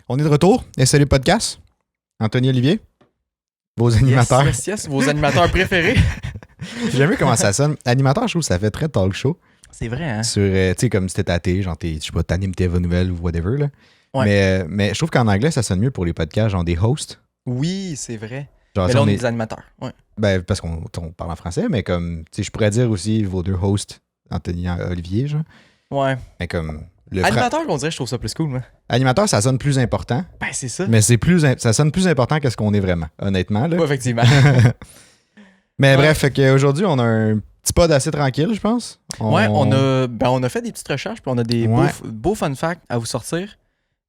On est de retour. SLU Podcast. Anthony Olivier. Vos animateurs. Yes, vos animateurs préférés. J'ai jamais vu comment ça sonne. Animateur, je trouve que ça fait très talk show. C'est vrai, hein? Sur, tu sais, comme si t'étais à télé, genre, je sais pas, t'animes TV Nouvelles ou whatever, là. Ouais. Mais je trouve qu'en anglais, ça sonne mieux pour les podcasts, genre des hosts. Oui, c'est vrai. Genre, Mais là, on est des animateurs. Ouais. Ben, parce qu'on parle en français, mais comme, tu sais, je pourrais dire aussi vos deux hosts, Anthony et Olivier, genre. Ouais. Mais comme. Animateur, on dirait, je trouve ça plus cool, moi. Animateur, ça sonne plus important. Ben, c'est ça. Mais ça sonne plus important que ce qu'on est vraiment, honnêtement, là. Ouais, effectivement. Mais bref, fait qu'aujourd'hui, on a un petit pod assez tranquille, je pense. Ouais, on a fait des petites recherches, puis on a des beaux fun facts à vous sortir.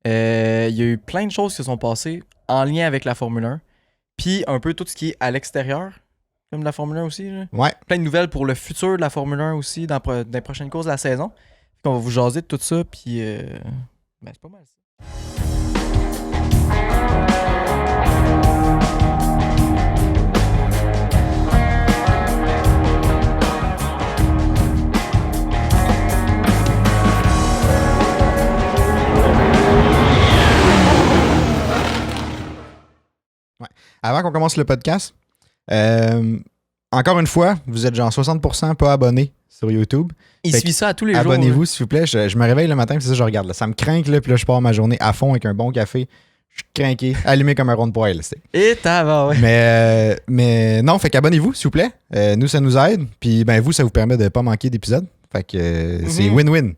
Il y a eu plein de choses qui se sont passées en lien avec la Formule 1. Puis un peu tout ce qui est à l'extérieur, comme de la Formule 1 aussi. Là. Ouais. Plein de nouvelles pour le futur de la Formule 1 aussi, dans les prochaines courses de la saison. On va vous jaser de tout ça, puis ben, c'est pas mal ça. Ouais. Avant qu'on commence le podcast, encore une fois, vous êtes genre 60% pas abonnés sur YouTube. Il suit ça à tous les jours. Abonnez-vous, s'il vous plaît. Je me réveille le matin, puis c'est ça, je regarde. Là. Ça me craint, là, puis là, je pars ma journée à fond avec un bon café. Je suis craqué, allumé comme un rond de poêle. Et ouais. Mais non, fait qu'abonnez-vous, s'il vous plaît. Nous, ça nous aide. Puis ben vous, ça vous permet de pas manquer d'épisodes. Fait que c'est win-win.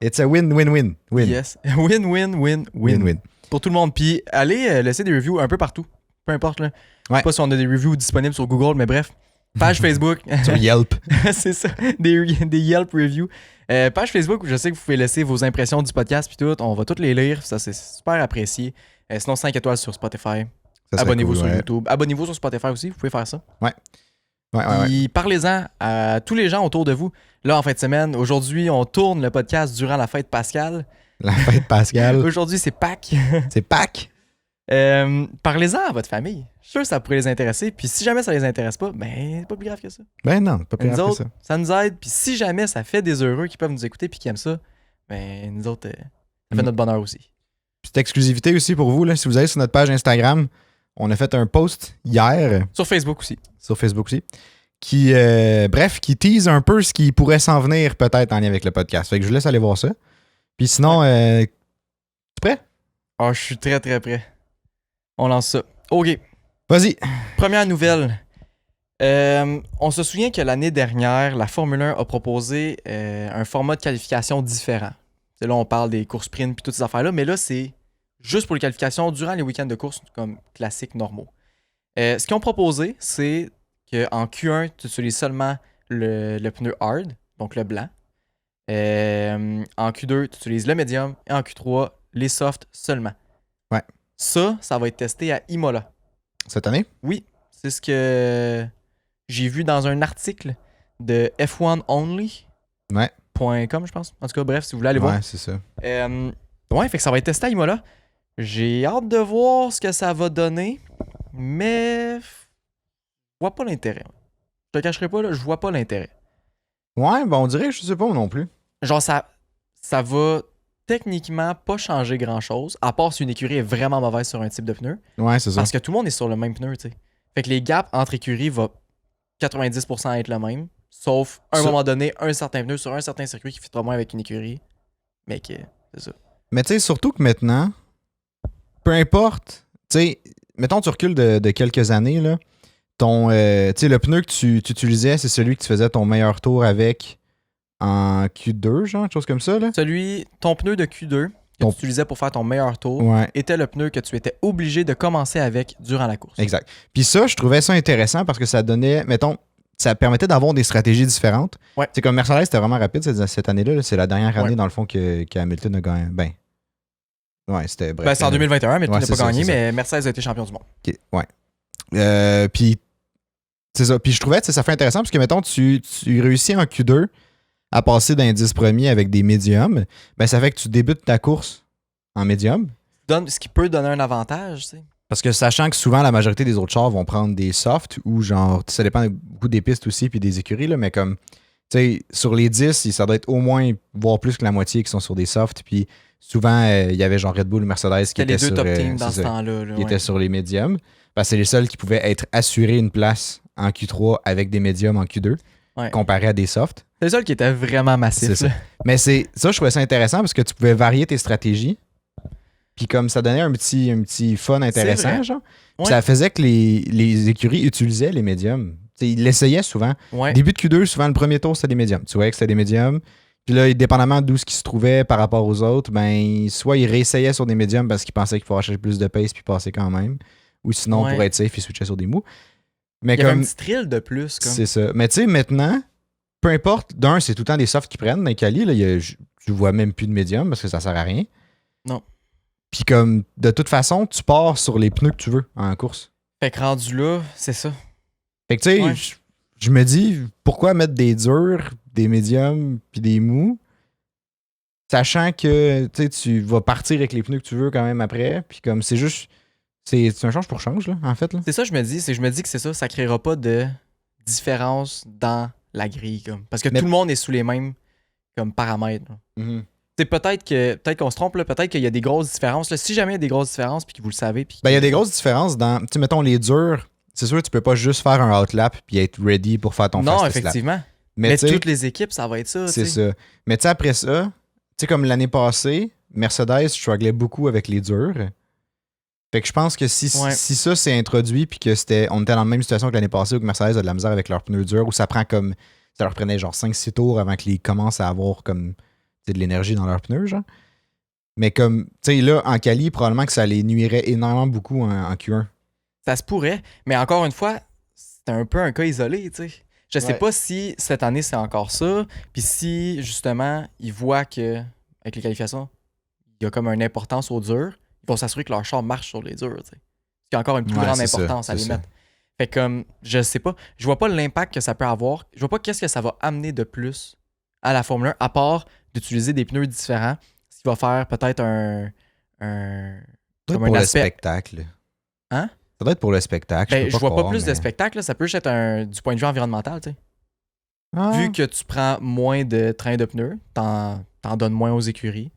It's a win-win-win. Win. Yes. Win-win-win-win. Pour tout le monde. Puis allez laisser des reviews un peu partout. Peu importe, là. Je sais pas si on a des reviews disponibles sur Google, mais bref. Page Facebook. Sur Yelp. C'est ça. Des Yelp reviews. Page Facebook, je sais que vous pouvez laisser vos impressions du podcast puis tout. On va toutes les lire. Ça, c'est super apprécié. Sinon, 5 étoiles sur Spotify. Abonnez-vous sur YouTube. Abonnez-vous sur Spotify aussi. Vous pouvez faire ça. Ouais. Puis parlez-en à tous les gens autour de vous. Là, en fin de semaine, aujourd'hui, on tourne le podcast durant la fête Pascal. La fête Pascal. Aujourd'hui, c'est Pâques. C'est Pâques. Parlez-en à votre famille. Je suis sûr que ça pourrait les intéresser. Puis si jamais ça les intéresse pas, ben c'est pas plus grave que ça. Ben non, pas plus grave que ça. Ça nous aide. Puis si jamais ça fait des heureux qui peuvent nous écouter puis qui aiment ça, ben nous autres, ça fait notre bonheur aussi. Petite exclusivité aussi pour vous, là, si vous allez sur notre page Instagram, on a fait un post hier. Sur Facebook aussi. Qui, qui tease un peu ce qui pourrait s'en venir peut-être en lien avec le podcast. Fait que je vous laisse aller voir ça. Puis sinon, tu prêt? Ah, je suis très très prêt. On lance ça. OK. Vas-y. Première nouvelle. On se souvient que l'année dernière, la Formule 1 a proposé un format de qualification différent. C'est là, on parle des courses sprint et toutes ces affaires-là, mais là, c'est juste pour les qualifications durant les week-ends de course comme classiques normaux. Ce qu'ils ont proposé, c'est qu'en Q1, tu utilises seulement le pneu hard, donc le blanc. En Q2, tu utilises le médium. Et en Q3, les softs seulement. Ouais. Ça va être testé à Imola. Cette année? Oui. C'est ce que j'ai vu dans un article de F1 Only. Ouais. .com, je pense. En tout cas, bref, si vous voulez aller voir. Ouais, c'est ça. Ouais, fait que ça va être testé à Imola. J'ai hâte de voir ce que ça va donner, mais je vois pas l'intérêt. Je te cacherai pas, là, je vois pas l'intérêt. Ouais, ben on dirait, je sais pas non plus. Genre, ça va techniquement pas changer grand-chose, à part si une écurie est vraiment mauvaise sur un type de pneu. Ouais, c'est ça. Parce que tout le monde est sur le même pneu, tu sais. Fait que les gaps entre écuries vont 90% être le même, sauf à un moment donné, un certain pneu sur un certain circuit qui fitera moins avec une écurie. Mais que c'est ça. Mais tu sais, surtout que maintenant, peu importe, tu sais, mettons tu recules de quelques années, là, ton, tu sais, le pneu que tu utilisais, c'est celui que tu faisais ton meilleur tour avec en Q2, genre, quelque chose comme ça, là? Ton pneu de Q2 que tu utilisais pour faire ton meilleur tour était le pneu que tu étais obligé de commencer avec durant la course. Exact. Puis ça, je trouvais ça intéressant parce que ça donnait, mettons, ça permettait d'avoir des stratégies différentes. Ouais. C'est comme Mercedes, c'était vraiment rapide cette année-là. C'est la dernière année, dans le fond, qu'Hamilton a gagné. Ben, ouais, c'était bref. Ben, c'est en 2021, mais tu n'as pas gagné, mais ça. Mercedes a été champion du monde. Okay, ouais. Puis, c'est ça. Puis je trouvais que ça fait intéressant parce que, mettons, tu réussis en Q2 à passer d'un 10 premiers avec des médiums. Ben, ça fait que tu débutes ta course en médium. Ce qui peut donner un avantage, tu sais. Parce que sachant que souvent, la majorité des autres chars vont prendre des softs ou genre, ça dépend beaucoup des pistes aussi puis des écuries, là, mais comme, tu sais, sur les 10, ça doit être au moins, voire plus que la moitié qui sont sur des softs. Puis souvent, il y avait genre Red Bull ou Mercedes qui C'était les étaient deux sur, top teams dans c'est ce ça, temps-là. Là, qui étaient sur les médiums. Parce que c'est les seuls qui pouvaient être assurés une place en Q3 avec des médiums en Q2, Ouais. comparé à des softs. C'est le seul qui était vraiment massif. C'est ça. là. Mais ça, je trouvais ça intéressant parce que tu pouvais varier tes stratégies. Puis comme ça donnait un petit fun intéressant, vrai. genre. Puis Ouais. ça faisait que les écuries utilisaient les médiums. T'sais, ils l'essayaient souvent. Ouais. Début de Q2, souvent le premier tour, c'était des médiums. Tu voyais que c'était des médiums. Puis là, dépendamment d'où ce qui se trouvait par rapport aux autres, ben soit ils réessayaient sur des médiums parce qu'ils pensaient qu'ils pouvaient acheter plus de pace puis passer quand même. Ou sinon, Ouais. pour être safe, ils switchaient sur des mous. Mais Il y avait comme. un petit thrill de plus. Comme. C'est ça. Mais tu sais, maintenant, peu importe, d'un, c'est tout le temps des softs qui prennent. Dans les quali, là, je vois même plus de médium parce que ça sert à rien. Non. Puis comme, de toute façon, tu pars sur les pneus que tu veux en course. Fait que rendu là, c'est ça. Fait que tu sais, Ouais. je me dis, pourquoi mettre des durs, des médiums, puis des mous, sachant que tu vas partir avec les pneus que tu veux quand même après. Puis comme, c'est juste, c'est un change pour change, là, en fait. Là. C'est ça, je me dis. Je me dis que c'est ça. Ça créera pas de différence dans la grille. Comme. Parce que Mais- tout le monde est sous les mêmes comme, paramètres. là. C'est peut-être qu'on se trompe, là, peut-être qu'il y a des grosses différences. Là. Si jamais il y a des grosses différences, puis que vous le savez. Puis Ben, il y a des grosses différences dans, tu sais, mettons, les durs. C'est sûr que tu peux pas juste faire un outlap puis être ready pour faire ton non, fastest lap. effectivement. Mais Mais tu sais, toutes les équipes, ça va être ça. c'est tu sais. ça. Mais tu sais, après ça, tu sais, comme l'année passée, Mercedes strugglait beaucoup avec les durs. Fait que je pense que si ça s'est introduit puis que on était dans la même situation que l'année passée où que Mercedes a de la misère avec leurs pneus durs, où ça prend comme. Ça leur prenait genre 5-6 tours avant qu'ils commencent à avoir comme de l'énergie dans leurs pneus, genre. Mais comme, tu sais, là, en quali, probablement que ça les nuirait énormément beaucoup en Q1. Ça se pourrait. Mais encore une fois, c'est un peu un cas isolé, tu sais. Je sais Ouais. pas si cette année c'est encore ça. Puis si, justement, ils voient que, avec les qualifications, il y a comme une importance aux durs, ils vont s'assurer que leur char marche sur les durs, tu sais. Il y a encore une plus Ouais, grande c'est ça, importance à c'est les ça. mettre. Fait que, comme, je sais pas. Je vois pas l'impact que ça peut avoir. Je vois pas qu'est-ce que ça va amener de plus à la Formule 1, à part d'utiliser des pneus différents. Ce qui va faire peut-être un Ça doit comme être pour un le aspect. spectacle. Hein? Ça doit être pour le spectacle. Ben, je vois pas croire, plus de mais- spectacle. Là. Ça peut juste être du point de vue environnemental, tu sais. Ah. Vu que tu prends moins de trains de pneus, t'en donnes moins aux écuries.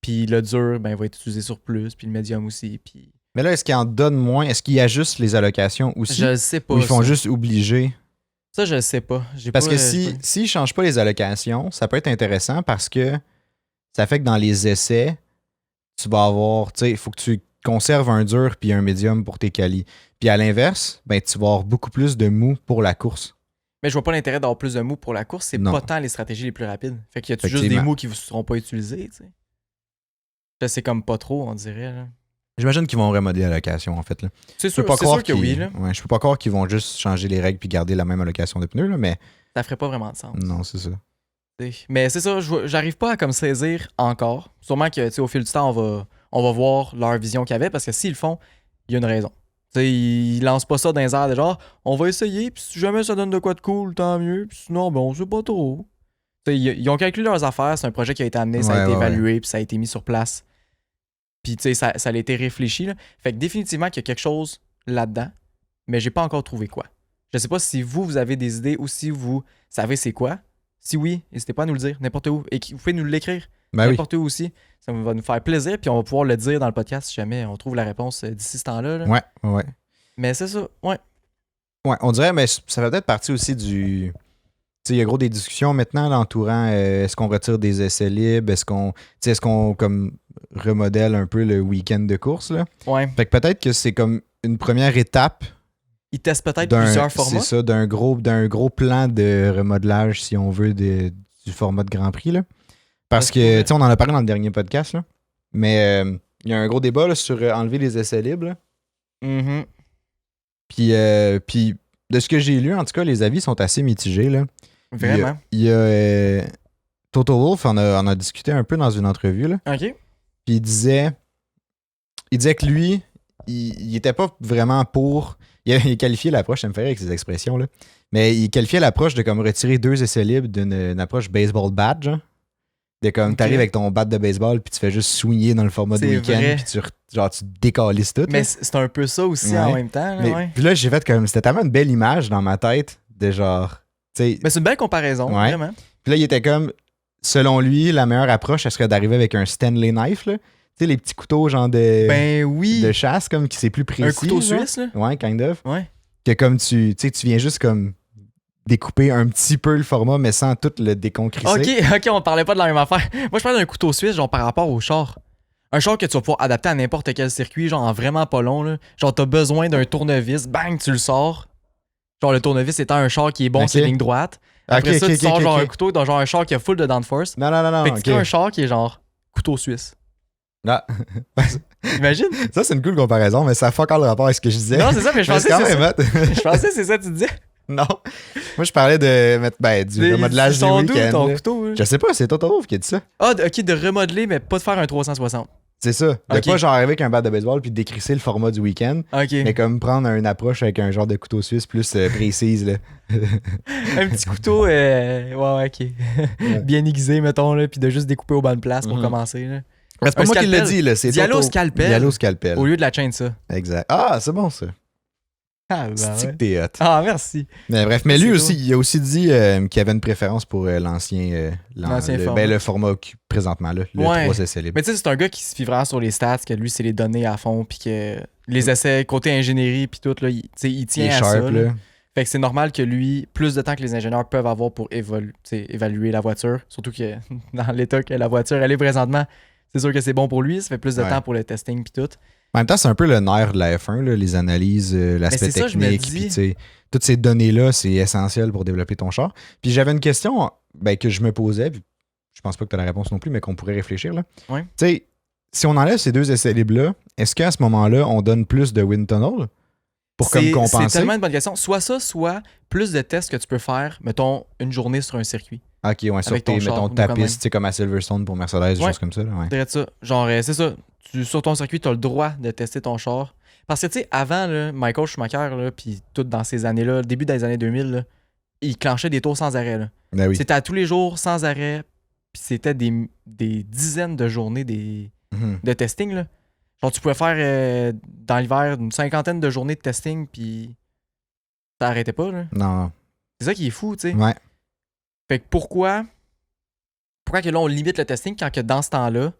Puis le dur, ben, va être utilisé sur plus, puis le médium aussi. Puis... Mais là, est-ce qu'ils en donnent moins? Est-ce qu'ils ajustent les allocations aussi? Je le sais pas. Ou ils font ça. juste obliger? Ça, je le sais pas. J'ai Parce pas, que j'ai pas- s'ils ne changent pas les allocations, ça peut être intéressant parce que ça fait que dans les essais, tu vas avoir, tu sais, il faut que tu conserves un dur puis un médium pour tes qualis. Puis à l'inverse, ben, tu vas avoir beaucoup plus de mou pour la course. Mais je vois pas l'intérêt d'avoir plus de mous pour la course. C'est Non. pas tant les stratégies les plus rapides. Fait qu'il y a juste des Effectivement. mous qui ne seront pas utilisés, tu sais. Là, c'est comme pas trop, on dirait. Là. J'imagine qu'ils vont remodeler l'allocation, en fait. Là. C'est Je peux sûr, pas c'est croire sûr que qu'ils- oui, là. Ouais, je peux pas croire qu'ils vont juste changer les règles puis garder la même allocation de pneus, là, mais Ça ferait pas vraiment de sens. non, c'est ça. T'sais. Mais c'est ça, j'arrive pas à comme saisir encore. Sûrement que au fil du temps, on va voir leur vision qu'il y avait parce que s'ils le font, il y a une raison. T'sais, ils lancent pas ça dans les airs de genre on va essayer, puis si jamais ça donne de quoi de cool, tant mieux, puis sinon, ben on sait pas trop. T'sais, ils ont calculé leurs affaires, c'est un projet qui a été amené, ça a été évalué, puis ça a été mis sur place. Puis ça a été réfléchi. Là. Fait que définitivement qu'il y a quelque chose là-dedans, mais j'ai pas encore trouvé quoi. Je sais pas si vous avez des idées ou si vous savez c'est quoi. Si oui, n'hésitez pas à nous le dire, n'importe où. Et vous pouvez nous l'écrire, Ben oui. n'importe où aussi. Ça va nous faire plaisir, puis on va pouvoir le dire dans le podcast si jamais on trouve la réponse d'ici ce temps-là. là. Ouais. Mais c'est ça, ouais. Ouais, on dirait, mais ça fait peut-être partie aussi du. Tu sais, il y a gros des discussions maintenant là, entourant est-ce qu'on retire des essais libres, est-ce qu'on comme remodèle un peu le week-end de course là. Ouais. Fait que peut-être que c'est comme une première étape Ils testent peut-être d'un, plusieurs formats. c'est ça, d'un gros plan de remodelage, si on veut, du format de Grand Prix là. Parce Ça se que pourrait. tu sais, on en a parlé dans le dernier podcast là, mais il y a un gros débat là, sur enlever les essais libres. Là. Mhm. Puis de ce que j'ai lu, en tout cas, les avis sont assez mitigés là. Vraiment. Il y a Toto Wolff en a discuté un peu dans une entrevue là. OK. Puis il disait que lui, il était pas vraiment pour. Il qualifiait l'approche, ça me fait rire avec ces expressions là. Mais il qualifiait l'approche de comme retirer 2 essais libres d'une approche baseball bat, genre. De comme Ok. t'arrives avec ton bat de baseball puis tu fais juste swinguer dans le format de C'est week-end vrai. puis tu décalisses tout. Mais là. c'est un peu ça aussi Ouais. en même temps. Là, Mais ouais. puis là, j'ai fait comme. C'était tellement une belle image dans ma tête de genre. Tu sais. Mais c'est une belle comparaison, Ouais. vraiment. Puis là, il était comme. selon lui, la meilleure approche, ça serait d'arriver avec un Stanley knife, là. Tu sais, les petits couteaux, genre Ben oui. de chasse, comme qui c'est plus précis. Un couteau genre. suisse, là. Ouais, kind of. Ouais. Que comme tu viens juste comme découper un petit peu le format, mais sans tout le déconcrisser. Ok, on parlait pas de la même affaire. Moi, je parlais d'un couteau suisse, genre par rapport au char. Un char que tu vas pouvoir adapter à n'importe quel circuit, genre en vraiment pas long, là. Genre, t'as besoin d'un tournevis, bang, tu le sors. Genre, le tournevis étant un char qui est bon Ok. sur ligne droite. Après Ok, ça, ok, tu sors ok, genre ok. un couteau dans genre un char qui a full de downforce. Non, Fait que tu ok. crées un char qui est genre couteau suisse. Ah. Imagine? Ça, c'est une cool comparaison, mais ça a fuck all le rapport avec ce que je disais. Non, c'est ça, mais je Mais pensais c'est que quand c'est même ça. hot. Je pensais que c'est ça que tu disais. Non. Moi, je parlais de mettre du remodelage Ils du sont d'où, week-end. ton là. couteau? Là? Je sais pas, c'est Totoro qui a dit ça. Ah, ok, de remodeler, mais pas de faire un 360. C'est ça. De Ok. pas genre arriver avec un bat de baseball puis décrisser le format du week-end, Ok. mais comme prendre une approche avec un genre de couteau suisse plus précise. Là. Un petit couteau, ouais, ok. Bien aiguisé, mettons, là, puis de juste découper aux bonnes places pour Mhm. commencer. Là. C'est pas Un moi qui l'ai scalpel. dit, là. C'est Diallo Toto. scalpel. Diallo scalpel. Au lieu de la chaîne, ça. Exact. Ah, c'est bon ça. Ah, ben C'est ouais. que t'es hot. Ah, merci. Mais bref, mais C'est lui cool. aussi, il a aussi dit qu'il avait une préférence pour l'ancien format. le format présentement, là, le Ouais. 3 essais libres. Mais tu sais, c'est un gars qui se fie vraiment sur les stats, que lui, c'est les données à fond, puis que les essais, côté ingénierie, puis tout, là, il Il tient est à sharp, ça. là. Là. Fait que c'est normal que lui, plus de temps que les ingénieurs peuvent avoir pour évaluer la voiture, surtout que dans l'état que la voiture, elle est présentement, c'est sûr que c'est bon pour lui, ça fait plus de Ouais. temps pour le testing, puis tout. En même temps, c'est un peu le nerf de la F1, là, les analyses, l'aspect c'est ça, je me technique, dis. puis tu sais, toutes ces données-là, c'est essentiel pour développer ton char. Puis j'avais une question que je me posais, puis je pense pas que tu as la réponse non plus, mais qu'on pourrait réfléchir. Là. Ouais. Tu sais, si on enlève ces deux essais libres-là, est-ce qu'à ce moment-là, on donne plus de wind tunnel pour comme C'est compenser? tellement une bonne question. Soit ça, soit plus de tests que tu peux faire, mettons, une journée sur un circuit. Ok, ouais, sur avec ton tes, char, mettons, ou ta quand même. piste, tu sais, comme à Silverstone pour Mercedes, des Ouais. choses comme ça. Là, ouais. Dirais ça. Genre, c'est ça. Sur ton circuit, tu as le droit de tester ton char. Parce que, tu sais, avant, là, Michael Schumacher, là, puis tout dans ces années-là, début des années 2000, là, il clenchait des tours sans arrêt. Là. Ben oui. C'était à tous les jours, sans arrêt. Puis c'était des dizaines de journées Mhm. de testing. Là. Genre, tu pouvais faire dans l'hiver une 50aine de journées de testing, puis ça arrêtait pas. Là. Non, C'est ça qui est fou, tu sais. non. Ouais. Fait que pourquoi que là, on limite le testing quand que dans ce temps-là,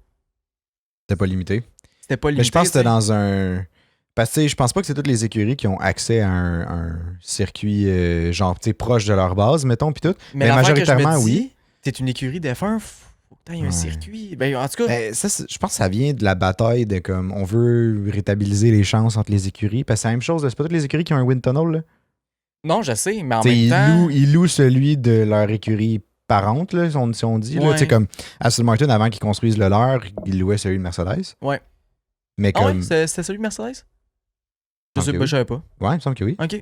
C'était pas limité. c'était pas limité? Mais je pense que c'était tu sais? dans un. Parce que tu sais, je pense pas que c'est toutes les écuries qui ont accès à un circuit genre tu sais, proche de leur base, mettons, puis tout. Mais l'affaire que je me majoritairement, dis, oui. T'es une écurie d'F1, faut que t'aies un Ouais. circuit. Ben, en tout cas, Ben, ça, je pense que ça vient de la bataille de comme on veut rétablir les chances entre les écuries. Parce que c'est la même chose, c'est pas toutes les écuries qui ont un wind tunnel. Là. non, je sais, mais en T'sais, même temps. ils louent celui de leur écurie parente, là, si on dit. Là. Ouais. Tu sais, comme Aston Martin, avant qu'ils construisent le leur, ils louaient celui de Mercedes. Ouais. Mais Ah comme. ouais, c'était celui de Mercedes? Je Ok, sais pas, oui. je savais pas. Ouais, il me semble que oui. Ok. Ok, je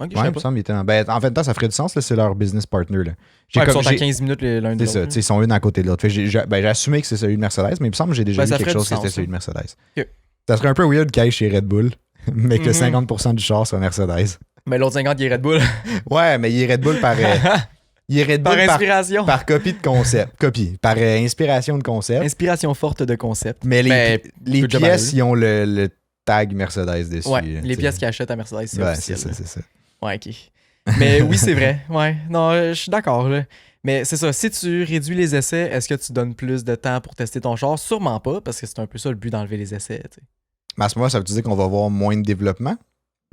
Ouais, il savais me pas. semble qu'il était en fait, ça ferait du sens, là, c'est leur business partner. Là. J'ai Ouais, ils comme- sont à j'ai- 15 minutes l'un de C'est ça, l'autre. tu sais, ils sont une à côté de l'autre. Fait que j'ai assumé que c'est celui de Mercedes, mais il me semble que j'ai déjà Ben, vu ça quelque ferait chose du que c'était sens, celui ça. de Mercedes. Ok. Ça serait un peu weird qu'il aille chez Red Bull, mais que Mhm. 50% du char soit Mercedes. Mais l'autre 50, il est Red Bull. Ouais, mais il est Red Bull par. Il est Red Par Bull inspiration. par copie de concept. Copie. Par inspiration de concept. Inspiration forte de concept. Mais Ben, les good job pièces, à eux. ils ont le tag Mercedes dessus. Ouais, là, les t'sais. pièces qu'ils achètent à Mercedes, c'est Ouais, officiel. c'est ça, c'est ça. Ouais, ok. Mais oui, c'est vrai. Ouais, non, je suis d'accord. Là. Mais c'est ça, si tu réduis les essais, est-ce que tu donnes plus de temps pour tester ton char? Sûrement pas, parce que c'est un peu ça le but d'enlever les essais. Tu sais. Mais à ce moment-là, ça veut dire qu'on va voir moins de développement?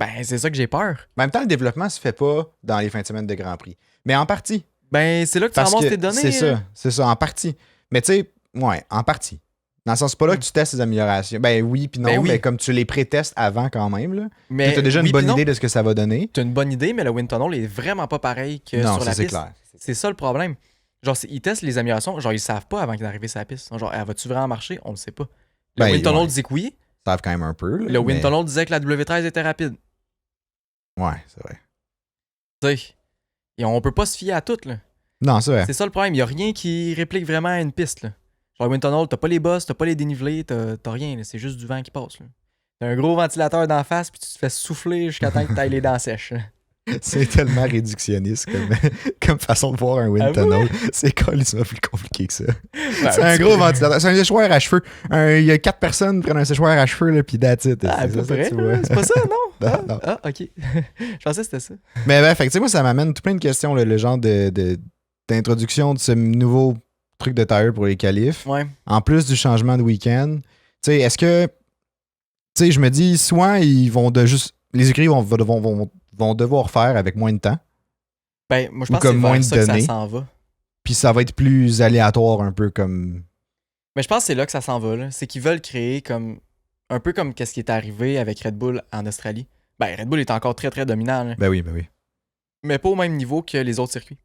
Ben, c'est ça que j'ai peur. En même temps, le développement se fait pas dans les fins de semaine de Grand Prix. Mais en partie. Ben, c'est là que tu Parce ramasses que tes données. c'est ça, en partie. Mais tu sais, ouais, en partie. Dans le sens, c'est pas là que tu testes les améliorations. Ben oui, puis non, Ben oui. mais comme tu les pré-testes avant quand même, là. Mais Tu as déjà oui une bonne puis non. idée de ce que ça va donner. T'as une bonne idée, mais le wind tunnel est vraiment pas pareil que Non, sur ça la c'est piste. clair. C'est ça le problème. Genre, ils testent les améliorations, genre, ils savent pas avant d'arriver sur la piste. Genre, elle va-tu vraiment marcher? On le sait pas. Le Ben, wind tunnel ouais. disait que oui. Ça savent quand même un peu. là, Le wind mais- tunnel disait que la W13 était rapide. Ouais, c'est vrai. Tu sais. Et on peut pas se fier à tout, là. Non, c'est vrai. C'est ça le problème. Il y a rien qui réplique vraiment à une piste, là. Genre, le wind tunnel, t'as pas les bosses, t'as pas les dénivelés, t'as rien, là. C'est juste du vent qui passe, là. T'as un gros ventilateur d'en face, puis tu te fais souffler jusqu'à temps que t'ailles les dents sèches. là. C'est tellement réductionniste comme, comme façon de voir un wind Ah, tunnel. C'est carrément plus compliqué que ça. Ben, C'est un gros ventilateur. C'est un séchoir à cheveux. Il y a 4 personnes qui prennent un séchoir à cheveux, là, puis that's it. Ah, à C'est peu ça, près, tu là. vois. C'est pas ça, non? Non, Ah, non. ah, ok. Je pensais que c'était ça. Mais ben, fait que, tu sais, moi, ça m'amène tout plein de questions, là, le genre d'introduction de ce nouveau truc de tire pour les qualifs. Ouais. En plus du changement de week-end. Tu sais, est-ce que. Tu sais, je me dis, soit ils vont de juste. Les écuries vont devoir faire avec moins de temps. Ben, moi, je Ou pense que c'est comme moins vers de ça que ça données. s'en va. Puis ça va être plus aléatoire un peu comme. Mais je pense que c'est là que ça s'en va. Là. C'est qu'ils veulent créer comme un peu comme qu'est-ce qui est arrivé avec Red Bull en Australie. Ben, Red Bull est encore très, très dominant. Là. Ben oui, ben oui. Mais pas au même niveau que les autres circuits.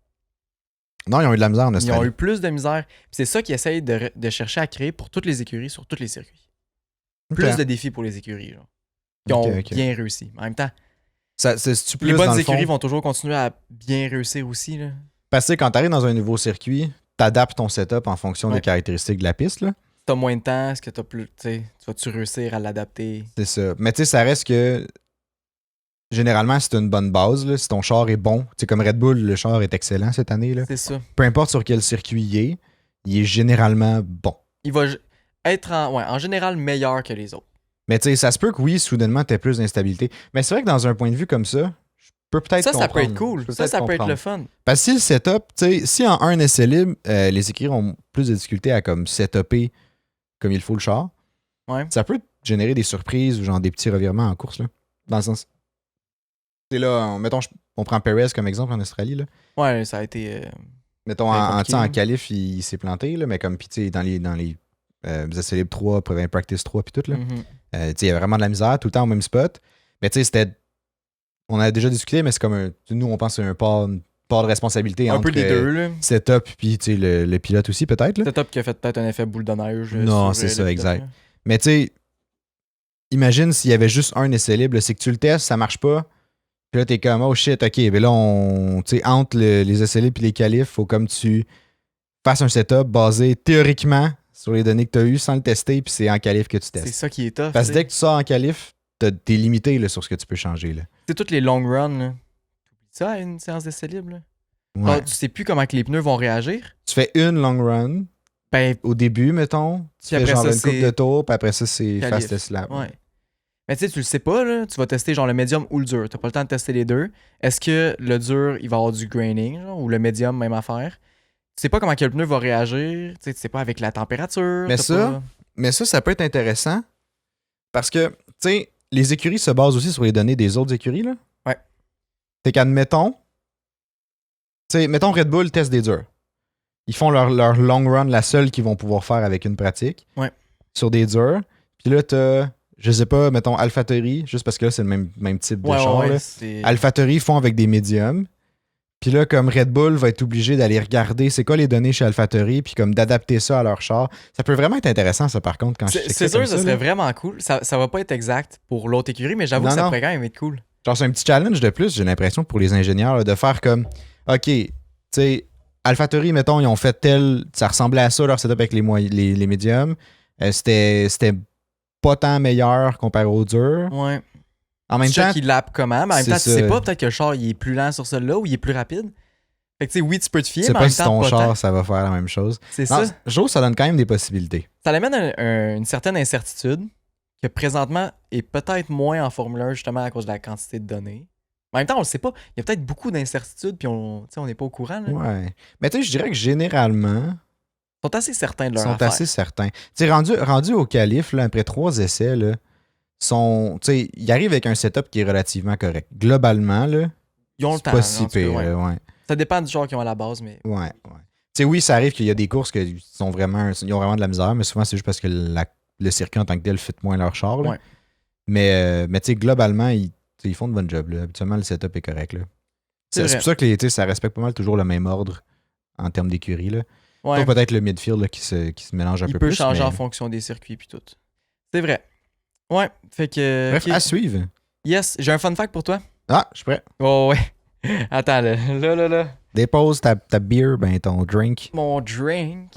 Non, ils ont eu de la misère en Ils Australie. ont eu plus de misère. Puis c'est ça qu'ils essayent de chercher à créer pour toutes les écuries sur tous les circuits. Plus de défis pour les écuries. Genre, qui ont bien réussi. En même temps, C'est-tu plus les bonnes dans le écuries fond? vont toujours continuer à bien réussir aussi. Là. Parce que quand t'arrives dans un nouveau circuit, t'adaptes ton setup en fonction des Ouais. caractéristiques de la piste, là. Si t'as moins de temps, est-ce que t'as plus. Tu vas-tu réussir à l'adapter? C'est ça. Mais tu sais, ça reste que généralement, c'est une bonne base. Là. Si ton char est bon, tu sais, comme Red Bull, le char est excellent cette année. Là. C'est ça. Peu importe sur quel circuit il est généralement bon. Il va être en général meilleur que les autres. Mais tu sais, ça se peut que oui, soudainement, t'aies plus d'instabilité. Mais c'est vrai que dans un point de vue comme ça, je peux peut-être Ça peut être comprendre. cool. Je peux Ça peut être comprendre. le fun. Parce que si le setup, tu sais, si en un essai libre, les écuries ont plus de difficultés à comme setuper comme il faut le char, Ouais. ça peut générer des surprises ou genre des petits revirements en course, là. Dans le sens. C'est là, mettons, on prend Perez comme exemple en Australie, là. Ouais, ça a été. Mettons, Très en compliqué. qualif, il s'est planté, là, mais comme, puis tu sais, dans les essais libres 3, practice 3, puis tout, là. Mhm. Tu sais, il y avait vraiment de la misère, tout le temps au même spot. Mais tu sais, c'était. On a déjà discuté, mais c'est comme nous, on pense que c'est un part de responsabilité Un entre peu des deux, là. setup puis tu sais, le pilote aussi, peut-être. Là. Setup qui a fait peut-être un effet boule de neige. Non, sur, c'est le ça, pilote, exact. là. Mais tu sais, imagine s'il y avait juste un essai libre, là, c'est que tu le testes, ça marche pas. Puis là, t'es comme, oh shit, ok, mais là, tu sais, entre les essais libres et les qualifs, faut comme tu fasses un setup basé théoriquement sur les données que tu as eues sans le tester, puis c'est en qualif que tu C'est testes. ça qui est tough. Parce que t'sais. dès que tu sors en qualif, t'es limité là, sur ce que tu peux changer. Là. C'est toutes les long runs. Là. T'oublies ça à une séance d'essai libre. Là. Ouais. Genre, tu sais plus comment que les pneus vont réagir. Tu fais une long run Ben, au début, mettons. Tu Puis fais après genre ça, une coupe c'est de tour, puis après ça, c'est qualif. fastest lap. ouais. Mais tu sais, tu le sais pas, là. Tu vas tester genre le médium ou le dur. T'as pas le temps de tester les deux. Est-ce que le dur, il va avoir du graining, genre, ou le médium, même affaire? Tu sais pas comment que le pneu va réagir. Tu sais pas avec la température. Mais t'as ça, pas- Mais ça peut être intéressant parce que, tu sais, les écuries se basent aussi sur les données des autres écuries. Là. Ouais. Fait qu'admettons, tu sais, mettons Red Bull teste des durs. Ils font leur long run, la seule qu'ils vont pouvoir faire avec une pratique. Ouais. Sur des durs. Puis là, t'as, je sais pas, mettons AlphaTauri, juste parce que là, c'est le même type de char. Là. c'est... AlphaTauri font avec des médiums. Puis là, comme Red Bull va être obligé d'aller regarder c'est quoi les données chez AlphaTauri, puis comme d'adapter ça à leur char. Ça peut vraiment être intéressant, ça, par contre, quand je sais C'est ça sûr, comme ça serait là. vraiment cool. Ça va pas être exact pour l'autre écurie, mais j'avoue Non, que ça non. pourrait quand même être cool. Genre, c'est un petit challenge de plus, j'ai l'impression, pour les ingénieurs, là, de faire comme, OK, tu sais, AlphaTauri, mettons, ils ont fait ça ressemblait à ça, leur setup avec les médiums. C'était pas tant meilleur comparé au dur. Ouais. En même Tu check temps, il lappe comment, mais en même c'est temps, tu ça. sais pas, peut-être que le char il est plus lent sur celui-là ou il est plus rapide. Fait que tu sais, oui, tu peux te tu fier, sais mais en pas même si temps, ton pas char, tant. ça va faire la même chose. C'est Non, ça. je trouve que ça donne quand même des possibilités. Ça amène une certaine incertitude que présentement est peut-être moins en Formule 1 justement à cause de la quantité de données. En même temps, on le sait pas. Il y a peut-être beaucoup d'incertitudes puis on n'est pas au courant. Là. Ouais. Mais tu sais, je dirais que généralement, Ils sont assez certains de ils leur sont affaire. assez certains. Tu sais, rendu au qualif, là, après 3 essais, là, ils arrivent avec un setup qui est relativement correct. Globalement, là, Ils ont le c'est temps. pas là, si en tout cas, pire. ouais. Là, ouais. Ça dépend du genre qu'ils ont à la base, mais Ouais. Tu sais, oui, ça arrive qu'il y a des courses qui ils ont vraiment de la misère, mais souvent, c'est juste parce que le circuit en tant que tel fit moins leur char. Là. Ouais. Mais tu sais, globalement, ils font de bon job. Là. Habituellement, le setup est correct. Là. C'est C'est vrai. pour ça que ça respecte pas mal toujours le même ordre en termes d'écurie. Là. ouais, Sauf peut-être le midfield là, qui se mélange un il peu peut plus. changer mais- en fonction des circuits puis tout. C'est vrai. Ouais, fait que... Bref, ok. à suivre. Yes, j'ai un fun fact pour toi. Ah, je suis prêt. Oh ouais. Attends, là. Dépose ta beer, ben ton drink. Mon drink.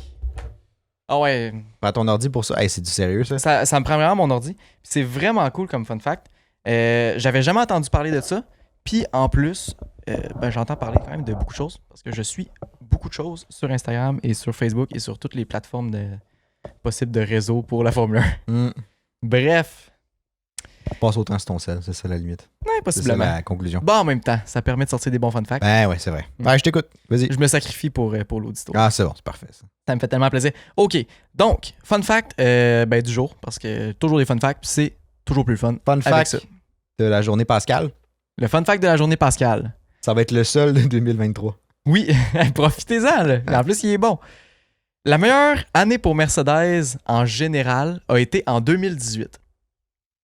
Ah ouais, Prends ton ordi pour ça. Hey, c'est du sérieux, ça? ça me prend vraiment mon ordi. Puis c'est vraiment cool comme fun fact. J'avais jamais entendu parler de ça. Puis en plus, j'entends parler quand même de beaucoup de choses. Parce que je suis beaucoup de choses sur Instagram et sur Facebook et sur toutes les plateformes possibles de réseau pour la Formule 1. Hmm. Bref. Passe autant sur ton sel, c'est ça la limite. Ouais, C'est ça possiblement. la conclusion. Bon, en même temps, ça permet de sortir des bons fun facts. Ben ouais, c'est vrai. Ben, je t'écoute. Vas-y. Je me sacrifie pour l'auditoire. Ah, c'est bon, c'est parfait ça. Ça me fait tellement plaisir. OK. Donc, fun fact du jour, parce que toujours des fun facts, puis c'est toujours plus fun. Fun avec fact ça. de la journée Pascal. Le fun fact de la journée Pascal. Ça va être le seul de 2023. Oui, profitez-en, là. En plus, il est bon. La meilleure année pour Mercedes en général a été en 2018.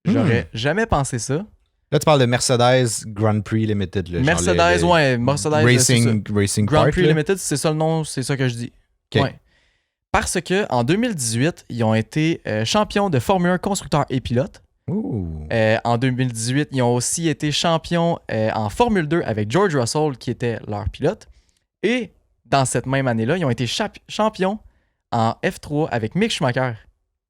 J'aurais jamais pensé ça. Là, tu parles de Mercedes Grand Prix Limited. Là, Mercedes, Mercedes Racing Grand Part, Prix là. Limited, c'est ça le nom, c'est ça que je dis. Ok. Ouais. Parce que en 2018, ils ont été champions de Formule 1 constructeurs et pilotes. Ouh. En 2018, ils ont aussi été champions en Formule 2 avec George Russell, qui était leur pilote. Et dans cette même année-là, ils ont été champions en F3 avec Mick Schumacher.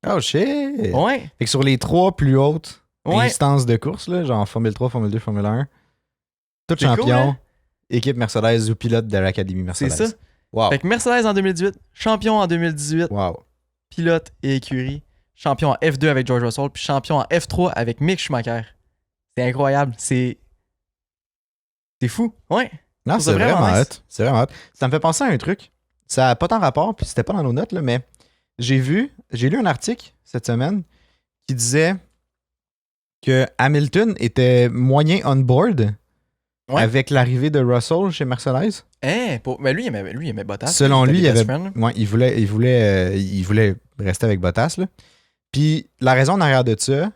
Oh shit! Ouais, Fait que sur les 3 plus hautes ouais. instances de course, là, genre Formule 3, Formule 2, Formule 1, tout C'est cool, champion, hein? équipe Mercedes ou pilote de l'Académie Mercedes. C'est ça. Wow. Fait que Mercedes en 2018, champion en 2018, Wow. pilote et écurie, champion en F2 avec George Russell, puis champion en F3 avec Mick Schumacher. C'est incroyable. C'est fou. Ouais. Non, trouve ça c'est vraiment vraiment nice. hot. C'est vraiment hot. Ça me fait penser à un truc. Ça n'a pas tant rapport, puis c'était pas dans nos notes, là, mais j'ai lu un article cette semaine qui disait que Hamilton était moyen on board Ouais. avec l'arrivée de Russell chez Mercedes. Mais lui, il aimait Bottas. Selon était lui, des il best avait, friends, là. ouais, il voulait rester avec Bottas. Là. Puis la raison en arrière de ça,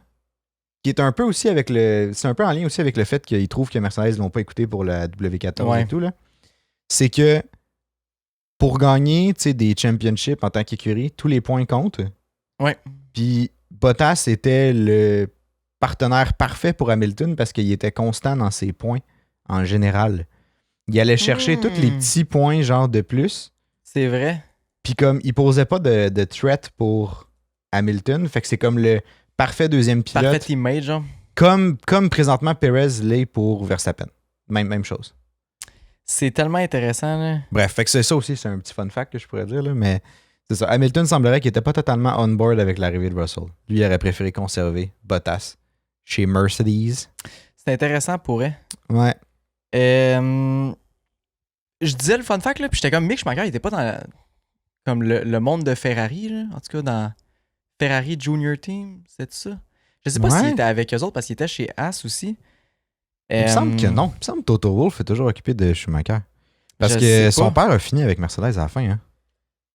qui est un peu aussi avec c'est un peu en lien aussi avec le fait qu'ils trouvent que Mercedes ne l'ont pas écouté pour la W14 Ouais. et tout, là. C'est que pour gagner des championships en tant qu'écurie, tous les points comptent. Ouais. Puis Bottas était le partenaire parfait pour Hamilton parce qu'il était constant dans ses points en général. Il allait chercher tous les petits points genre de plus. C'est vrai. Puis comme il posait pas de threat pour Hamilton, fait que c'est comme le parfait deuxième pilote. Parfait teammate, genre. Comme présentement Perez l'est pour Verstappen. Même chose. C'est tellement intéressant, là. Bref, fait que c'est ça aussi, c'est un petit fun fact que je pourrais dire, là, mais c'est ça. Hamilton semblerait qu'il était pas totalement on board avec l'arrivée de Russell. Lui, il aurait préféré conserver Bottas chez Mercedes. C'est intéressant pour elle. Ouais. Je disais le fun fact, là, puis j'étais comme Mick Schumacher, il était pas dans comme le monde de Ferrari, là. En tout cas, dans Ferrari Junior Team, c'est ça? Je sais pas Ouais. s'il était avec eux autres parce qu'il était chez Haas aussi. Il me semble que non. Il me semble que Toto Wolff est toujours occupé de Schumacher. Parce Je que sais son pas. père a fini avec Mercedes à la fin. Hein.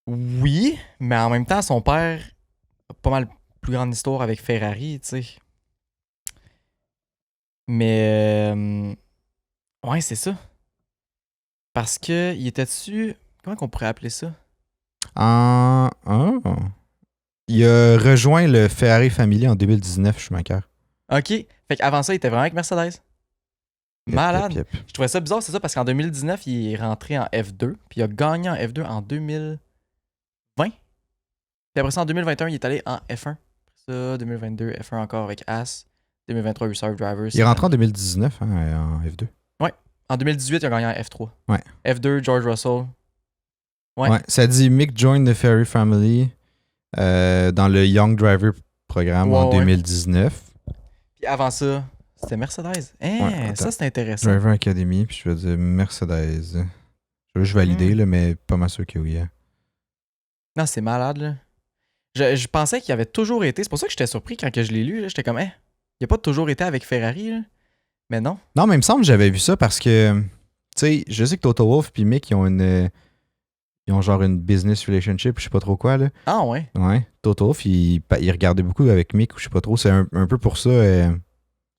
Oui, mais en même temps, son père a pas mal plus grande histoire avec Ferrari, tu sais. Mais ouais, c'est ça. Parce que il était dessus. Comment qu'on pourrait appeler ça? Il a rejoint le Ferrari Family en 2019, Schumacher. OK. Fait qu'avant ça, il était vraiment avec Mercedes. Malade. Yep. Je trouvais ça bizarre, c'est ça, parce qu'en 2019, il est rentré en F2, puis il a gagné en F2 en 2020. Puis après ça, en 2021, il est allé en F1. Après ça, 2022, F1 encore avec Haas. 2023, Reserve Drivers. Il est rentré en 2019 en F2. En 2018, il a gagné en F3. Ouais. F2, George Russell. Ouais. Ouais, ça dit Mick joined the Ferrari Family dans le Young Driver programme en 2019. Puis avant ça, c'était Mercedes. Ouais, Ça, c'est intéressant. Driver Academy, puis je vais dire Mercedes. Je vais juste valider, là, mais pas mal sûr que oui. Hein. Non, c'est malade, là. Je pensais qu'il avait toujours été. C'est pour ça que j'étais surpris quand que je l'ai lu. Là. J'étais comme, il a pas toujours été avec Ferrari, là. Mais non. Non, mais il me semble que j'avais vu ça parce que, tu sais, je sais que Toto Wolff et Mick, ils ont genre une business relationship, je sais pas trop quoi, là. Ah ouais. Ouais. Toto Wolff, il regardait beaucoup avec Mick, ou je sais pas trop. C'est un peu pour ça Il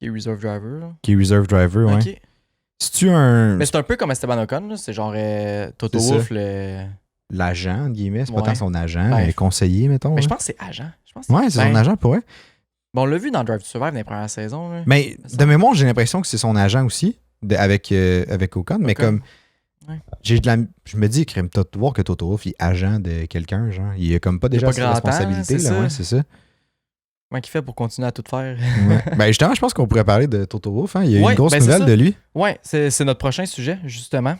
est Reserve Driver, là. qu'il est Reserve Driver, ouais. OK. C'est-tu un. Mais c'est un peu comme Esteban Ocon, là. C'est genre Toto C'est Wolff, ça. le. L'agent, entre guillemets. C'est pas Ouais. tant son agent, Ouais. mais conseiller, mettons. Mais je hein. pense que c'est agent. Ouais, c'est son agent pour elle. Bon, on l'a vu dans Drive to Survive dans les premières saisons, là. Mais de mémoire, j'ai l'impression que c'est son agent aussi, avec Ocon, mais Ocon. comme. Ouais. Je me dis, crème, voir que Toto Wolff est agent de quelqu'un, genre. Il a comme pas déjà pas ses grand temps, responsabilités, c'est là. ça. Ouais, c'est ça. Comment il fait pour continuer à tout faire? Ouais. Ben justement, je pense qu'on pourrait parler de Toto Wolff. Hein. Il y a eu Ouais, une grosse ben c'est nouvelle ça. de lui. Ouais, c'est notre prochain sujet, justement.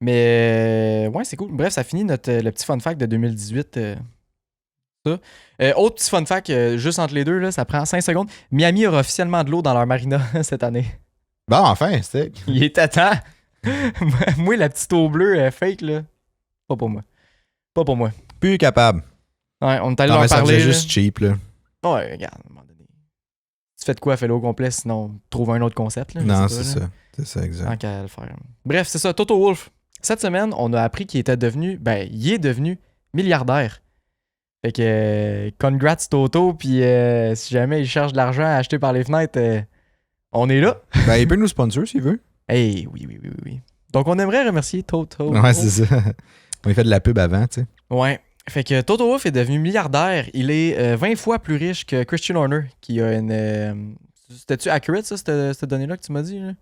Mais ouais, c'est cool. Bref, ça finit le petit fun fact de 2018. Autre petit fun fact, juste entre les deux, là, ça prend 5 secondes. Miami aura officiellement de l'eau dans leur marina cette année. Bon, enfin, c'était. Il était temps. Moi, la petite eau bleue fake, là, pas pour moi. Pas pour moi. Plus capable. Ouais, on est allé Non, leur mais ça parler. faisait là. juste cheap, là. Ouais, regarde, à un moment donné. Tu fais de quoi, fais-le au complet, sinon trouve un autre concept. Là, Non, je sais c'est pas, là. ça. C'est ça, exact. Tant qu'à le faire. Bref, c'est ça, Toto Wolff. Cette semaine, on a appris qu'il était devenu, il est devenu milliardaire. Fait que, congrats Toto, puis si jamais il cherche de l'argent à acheter par les fenêtres, on est là. Ben, il peut nous sponsor s'il veut. Hey, oui. Donc, on aimerait remercier Toto. Ouais, c'est ça. On a fait de la pub avant, tu sais. Ouais. Fait que Toto Wolff est devenu milliardaire. Il est 20 fois plus riche que Christian Horner, qui a une... C'était-tu accurate, ça, cette donnée-là que tu m'as dit? Là?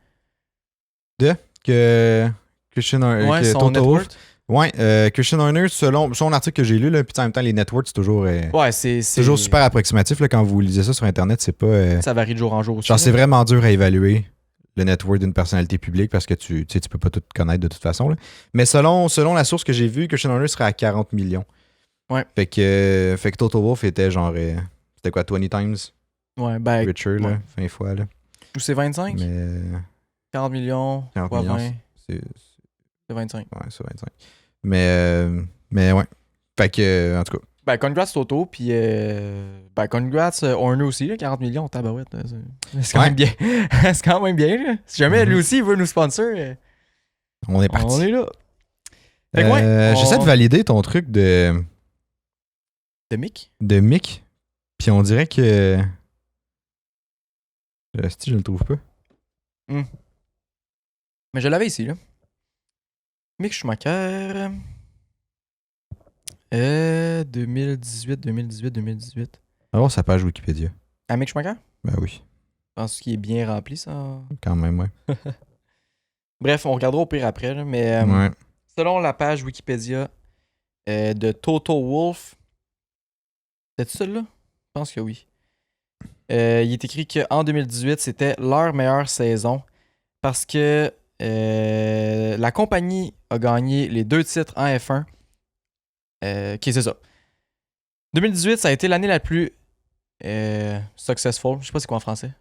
Que Christian Horner. Ouais, que son Toto net Wolff. worth. Ouais, Christian Horner, selon l'article que j'ai lu, là, puis en même temps, les net worth, c'est toujours, Ouais, c'est toujours super approximatif. Là, quand vous lisez ça sur Internet, c'est pas. Ça varie de jour en jour aussi. Genre, là. c'est vraiment dur à évaluer le net worth d'une personnalité publique parce que tu peux pas tout connaître de toute façon. Là. Mais selon la source que j'ai vue, Christian Horner serait à 40 millions. Ouais. Fait que Toto Wolff était genre. C'était quoi, 20 times Ouais, ben, richer, là, ouais. 20 fois, là. ou c'est 25? Mais. 40 millions, 40 fois millions, 20, c'est. c'est 25. Ouais, c'est 25. Mais ouais. Fait que, en tout cas. Ben, congrats Toto, puis congrats Horner aussi, là, 40 millions, tabarouette. C'est quand Ouais. même bien. C'est quand même bien, là. Si jamais lui aussi il veut nous sponsor, On est parti. on est là. Fait que ouais, J'essaie de valider ton truc de Mick? Mick. Puis on dirait que. Si je le trouve pas. Mais je l'avais ici, là. Mick Schumacher. 2018. Alors, sa page Wikipédia. Ah, Mick Schumacher? Ben oui, Je pense qu'il est bien rempli, ça. quand même, ouais. Bref, on regardera au pire après, là, mais Ouais. selon la page Wikipédia de Toto Wolff, c'est-tu celle-là? Je pense que oui. Il est écrit qu'en 2018, c'était leur meilleure saison parce que la compagnie a gagné les 2 titres en F1. Ok, c'est ça. 2018, ça a été l'année la plus successful. Je sais pas c'est quoi en français.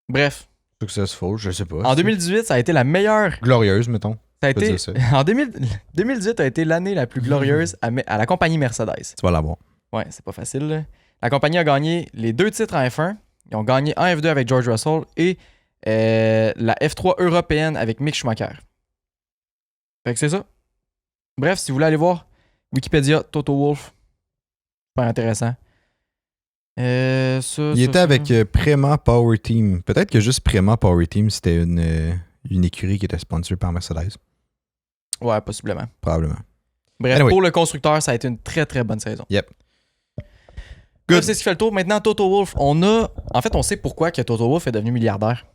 Bref, Successful, je sais pas. en 2018, ça a été la meilleure. Glorieuse, mettons. Ça a On peut été, dire ça. en 2018 a été l'année la plus glorieuse à la compagnie Mercedes. Tu vas l'avoir. Ouais, c'est pas facile. Là. La compagnie a gagné les 2 titres en F1. Ils ont gagné en F2 avec George Russell et la F3 européenne avec Mick Schumacher. Fait que c'est ça. Bref, si vous voulez aller voir Wikipédia, Toto Wolff, super intéressant. Il était avec Prema Power Team. Peut-être que juste Prema Power Team, c'était une écurie qui était sponsor par Mercedes. Ouais, possiblement. Probablement. Bref, Anyway. pour le constructeur, ça a été une très très bonne saison. Yep. Bref, c'est ce qui fait le tour. Maintenant, Toto Wolff, on sait pourquoi que Toto Wolff est devenu milliardaire.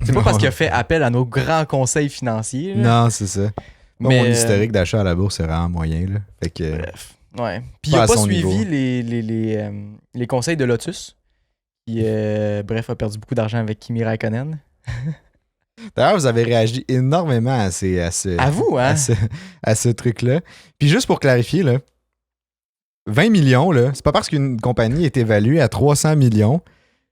C'est pas parce qu'il a fait appel à nos grands conseils financiers. Là. Non, c'est ça. Bon, Mais, mon historique d'achat à la bourse, c'est vraiment moyen. Là. Fait que. Bref. Ouais. Puis il Pas a à pas son suivi niveau. les conseils de Lotus. Qui, bref, a perdu beaucoup d'argent avec Kimi Raikkonen. D'ailleurs, vous avez réagi énormément à ce À vous, hein? à ce truc-là. Puis juste pour clarifier, là, 20 millions, là, c'est pas parce qu'une compagnie est évaluée à 300 millions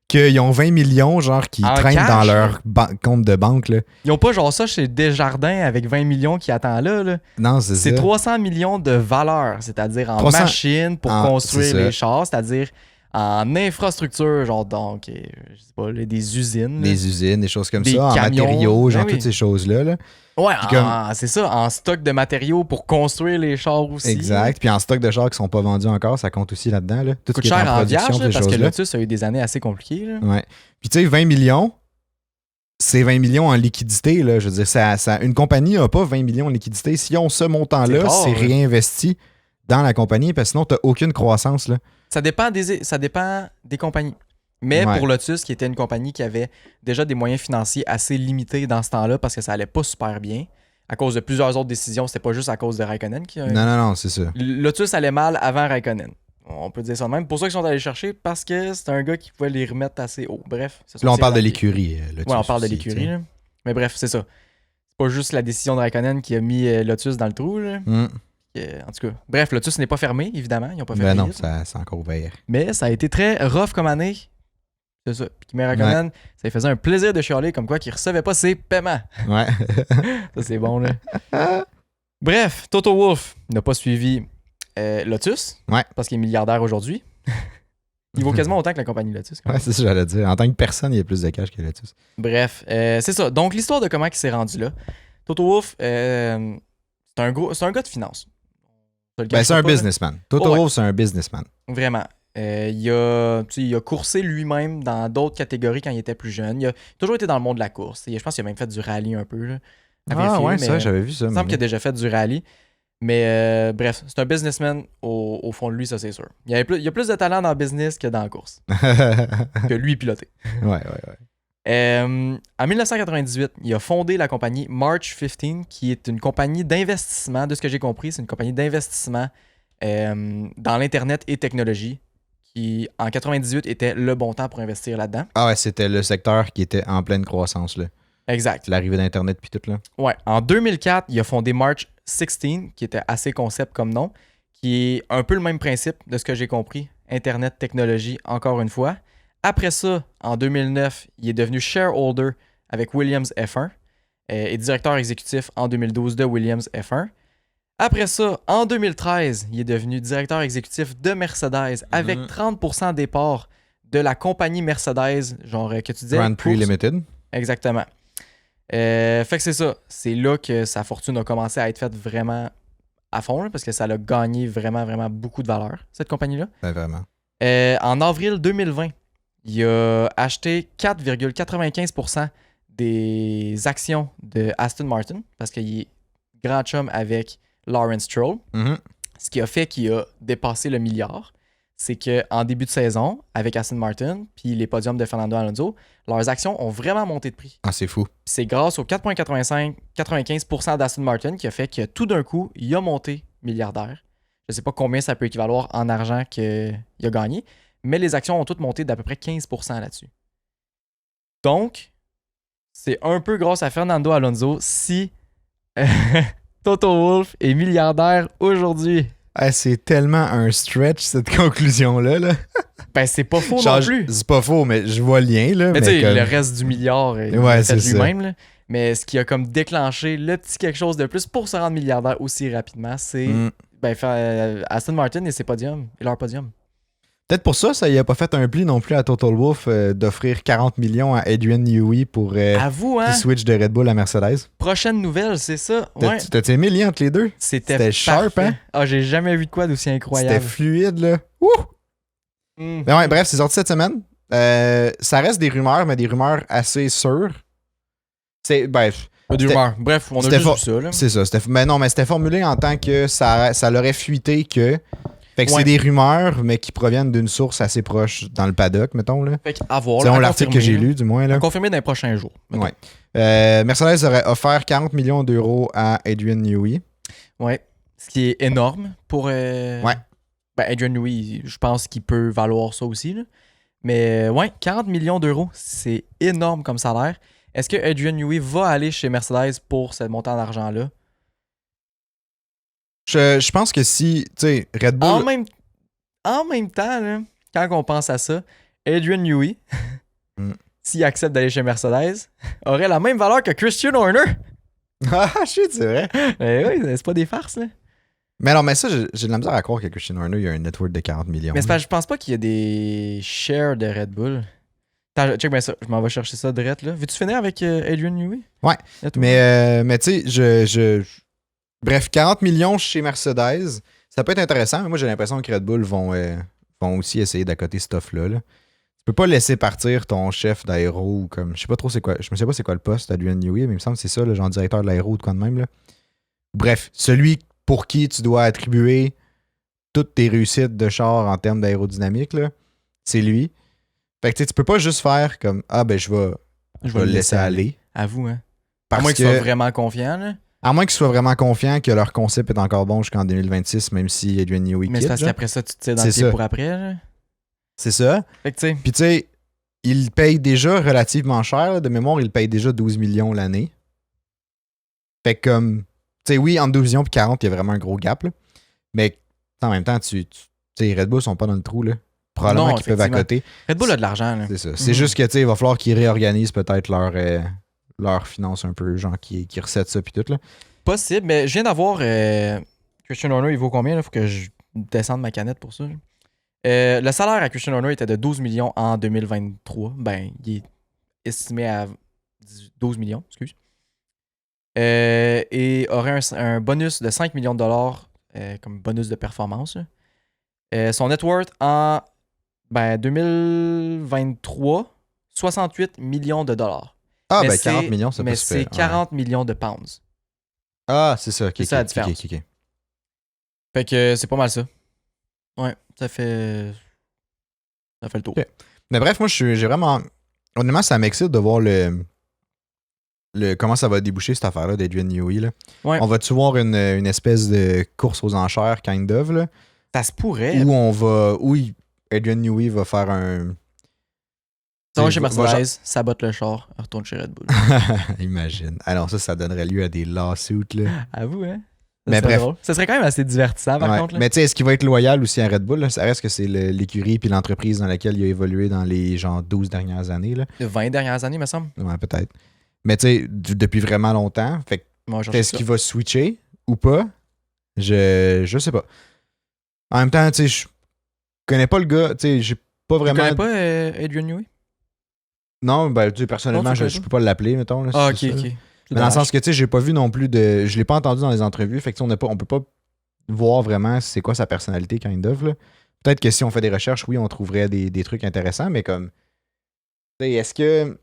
qu'ils ont 20 millions, genre, qui En traînent cash, dans là? leur compte de banque. Là. Ils ont pas genre ça chez Desjardins avec 20 millions qui attend là. Non, c'est C'est ça. 300 millions de valeur, c'est-à-dire en 300 machines pour c'est construire ça. les chars, c'est-à-dire en infrastructure, genre donc, je sais pas, des usines. là. Des usines, des choses comme Des ça, camions. en matériaux, genre Ben oui. toutes ces choses-là. Là. Ouais, Puis comme- c'est ça, en stock de matériaux pour construire les chars aussi. Exact. Puis en stock de chars qui sont pas vendus encore, ça compte aussi là-dedans. Là. Tout Ça ce coûte qui est cher en production, viage, là, ces parce que choses-là. Lotus a eu des années assez compliquées. Là. Ouais. Puis tu sais, 20 millions, c'est 20 millions en liquidité. Là. Je veux dire, une compagnie n'a pas 20 millions en liquidité. Si on ce montant-là, C'est rare, c'est là. réinvesti dans la compagnie, parce que sinon, tu n'as aucune croissance. Là. Ça dépend des compagnies. Mais Ouais. pour Lotus, qui était une compagnie qui avait déjà des moyens financiers assez limités dans ce temps-là parce que ça allait pas super bien, à cause de plusieurs autres décisions, c'était pas juste à cause de Raikkonen. Non, c'est ça. Lotus allait mal avant Raikkonen. On peut dire ça de même. Pour ça qu'ils sont allés chercher, parce que c'est un gars qui pouvait les remettre assez haut. Bref. Là, on parle de l'écurie. Lotus Ouais, on parle de aussi, l'écurie. tu sais. là. Mais bref, c'est ça. C'est pas juste la décision de Raikkonen qui a mis Lotus dans le trou. Là. Mm. En tout cas, bref, Lotus n'est pas fermé, évidemment. Ils n'ont pas fait Ben non, faillite. c'est encore ouvert. Mais ça a été très rough comme année. C'est ça. Puis Kimi Räikkönen, ça lui faisait un plaisir de chialer comme quoi qu'il recevait pas ses paiements. Ouais. Ça, c'est bon, là. Bref, Toto Wolff n'a pas suivi Lotus. Ouais. Parce qu'il est milliardaire aujourd'hui. Il vaut quasiment autant que la compagnie Lotus. Ouais, c'est ça que j'allais dire. En tant que personne, il y a plus de cash que Lotus. Bref, c'est ça. Donc, l'histoire de comment il s'est rendu là. Toto Wolff, c'est un gars de finance. Ben, c'est un businessman. Toto Wolff, c'est un businessman. Vraiment. Il a coursé lui-même dans d'autres catégories quand il était plus jeune. Il a toujours été dans le monde de la course. Je pense qu'il a même fait du rallye un peu. Là, ça, j'avais vu ça. Il me semble qu'il a déjà fait du rallye. Mais bref, c'est un businessman au fond de lui, ça c'est sûr. Il y a plus de talent dans le business que dans la course. Que lui piloter. Ouais. En 1998, il a fondé la compagnie March 15, qui est une compagnie d'investissement. De ce que j'ai compris, c'est une compagnie d'investissement dans l'Internet et technologie qui, en 98, était le bon temps pour investir là-dedans. Ah ouais, c'était le secteur qui était en pleine croissance, là. Exact. L'arrivée d'Internet puis tout, là. Ouais. En 2004, il a fondé March 16, qui était assez concept comme nom, qui est un peu le même principe de ce que j'ai compris. Internet, technologie, encore une fois. Après ça, en 2009, il est devenu shareholder avec Williams F1 et directeur exécutif en 2012 de Williams F1. Après ça, en 2013, il est devenu directeur exécutif de Mercedes avec 30% des parts de la compagnie Mercedes, genre que tu disais. Grand Prix Limited. Exactement. Fait que c'est ça. C'est là que sa fortune a commencé à être faite vraiment à fond, là, parce que ça a gagné vraiment, vraiment beaucoup de valeur, cette compagnie-là. Ben, vraiment. En avril 2020, il a acheté 4,95% des actions de Aston Martin, parce qu'il est grand chum avec Lawrence Stroll. Ce qui a fait qu'il a dépassé le milliard, c'est qu'en début de saison, avec Aston Martin puis les podiums de Fernando Alonso, leurs actions ont vraiment monté de prix. Ah, c'est fou. C'est grâce aux 4,95% d'Aston Martin qui a fait que tout d'un coup, il a monté milliardaire. Je ne sais pas combien ça peut équivaloir en argent qu'il a gagné, mais les actions ont toutes monté d'à peu près 15% là-dessus. Donc, c'est un peu grâce à Fernando Alonso si Toto Wolff est milliardaire aujourd'hui. Ah, c'est tellement un stretch, cette conclusion-là. Là. Ben, c'est pas faux non plus. C'est pas faux, mais je vois le lien. Là, mais tu sais, le reste du milliard, il l'a fait lui-même. Là. Mais ce qui a comme déclenché le petit quelque chose de plus pour se rendre milliardaire aussi rapidement, c'est Aston Martin et ses podiums, et leur podium. Peut-être pour ça, ça y a pas fait un pli non plus à Total Wolff d'offrir 40 millions à Adrian Newey pour qu'il switch de Red Bull à Mercedes. Prochaine nouvelle, c'est ça. Ouais. T'as aimé le lien entre les deux? C'était sharp, hein? Ah, j'ai jamais vu de quoi d'aussi incroyable. C'était fluide, là. Ouh! Mais ouais, bref, c'est sorti cette semaine. Ça reste des rumeurs, mais des rumeurs assez sûres. C'est, bref. Des rumeurs. Bref, on a juste vu ça, là. C'est ça. Mais non, mais c'était formulé en tant que ça l'aurait fuité que... Fait que c'est des rumeurs, mais qui proviennent d'une source assez proche dans le paddock, mettons. Là. Fait à voir. C'est l'article que j'ai lu, du moins. Là. À confirmer dans les prochains jours. Ouais. Mercedes aurait offert 40 millions d'euros à Adrian Newey. Ouais. Ce qui est énorme pour... Ouais. Ben, Adrian Newey, je pense qu'il peut valoir ça aussi. Là. Mais ouais, 40 millions d'euros, c'est énorme comme salaire. Est-ce que Adrian Newey va aller chez Mercedes pour ce montant d'argent-là? Je pense que si, tu sais, Red Bull... En même temps, là, quand on pense à ça, Adrian Newey, s'il accepte d'aller chez Mercedes, aurait la même valeur que Christian Horner. Ah, shit, c'est vrai. Mais oui, c'est pas des farces, là. Mais non, mais ça, j'ai de la misère à croire que Christian Horner, il y a un net worth de 40 millions. Mais je pense pas qu'il y a des shares de Red Bull. Attends, check bien ça. Je m'en vais chercher ça direct, là. Veux-tu finir avec Adrian Newey? Ouais. Mais tu sais, bref, 40 millions chez Mercedes, ça peut être intéressant. Moi, j'ai l'impression que Red Bull vont aussi essayer d'accoter cette offre-là. Là. Tu peux pas laisser partir ton chef d'aéro ou comme... Je sais pas trop c'est quoi. Je me sais pas c'est quoi le poste d'Adrian Newey, mais il me semble que c'est ça, le genre directeur de l'aéro ou de quoi de même. Là. Bref, celui pour qui tu dois attribuer toutes tes réussites de char en termes d'aérodynamique, là, c'est lui. Fait que tu peux pas juste faire comme je vais le laisser aller. Avoue, hein. À moins qu'il soit vraiment confiant, là. À moins qu'ils soient vraiment confiants que leur concept est encore bon jusqu'en 2026, même si Adrian Newey quitte. Mais c'est parce qu'après ça, tu te tires dans le pied pour après. Là. C'est ça. Fait que tu sais. Puis tu sais, il paye déjà relativement cher. Là. De mémoire, il paye déjà 12 millions l'année. Fait que comme... Tu sais, oui, entre 12 millions et 40, il y a vraiment un gros gap. Là. Mais en même temps, tu sais, Red Bull sont pas dans le trou, là. Probablement Non, qu'ils peuvent à côté. Red Bull a de l'argent, là. C'est ça. C'est juste que, tu sais, il va falloir qu'ils réorganisent peut-être leur finance un peu, genre, qui recette ça, puis tout, là. Possible, mais je viens d'avoir... Christian Horner, il vaut combien, là? Faut que je descende ma canette pour ça. Le salaire à Christian Horner était de 12 millions en 2023. Ben, il est estimé à 12 millions, excuse. Et aurait un bonus de 5 millions de dollars comme bonus de performance. Son net worth en 2023, 68 millions de dollars. Ah, Mais ben 40 millions, ça peut Mais se c'est faire. 40 millions de pounds. Ah, c'est ça. C'est ça la différence. ok. Fait que c'est pas mal ça. Ouais, ça fait le tour. Ok. Mais bref, moi, j'ai vraiment... Honnêtement, ça m'excite de voir comment ça va déboucher, cette affaire-là d'Adrian Newey, là. Ouais. On va-tu voir une espèce de course aux enchères, kind of, là? Ça se pourrait. Où Adrian Newey va faire un... Ça va chez va- Mercedes, sabote le char, retourne chez Red Bull. Imagine. Alors ça donnerait lieu à des lawsuits, là. Avoue, hein? Mais bref. Drôle. Ça serait quand même assez divertissant, par Ouais. contre. Là. Mais tu sais, est-ce qu'il va être loyal aussi à Red Bull? Là? Ça reste que c'est l'écurie puis l'entreprise dans laquelle il a évolué dans les genre 12 dernières années. Là. 20 dernières années, me semble. Ouais, peut-être. Mais tu sais, depuis vraiment longtemps. Fait que Moi, je est-ce qu'il va switcher ou pas? Je sais pas. En même temps, tu sais, je connais pas le gars. Tu sais, j'ai pas Tu vraiment. connais pas Adrian Newey? Non, ben, tu sais, personnellement, Non, tu connais je pas? peux pas l'appeler, mettons. Là, Ah, c'est ok, ça. ok. Mais dans le sens que, tu sais, j'ai pas vu non plus de. Je l'ai pas entendu dans les entrevues. Fait que, tu sais, on peut pas voir vraiment c'est quoi sa personnalité, kind of. Là. Peut-être que si on fait des recherches, oui, on trouverait des trucs intéressants, mais comme. Tu sais, est-ce qu'il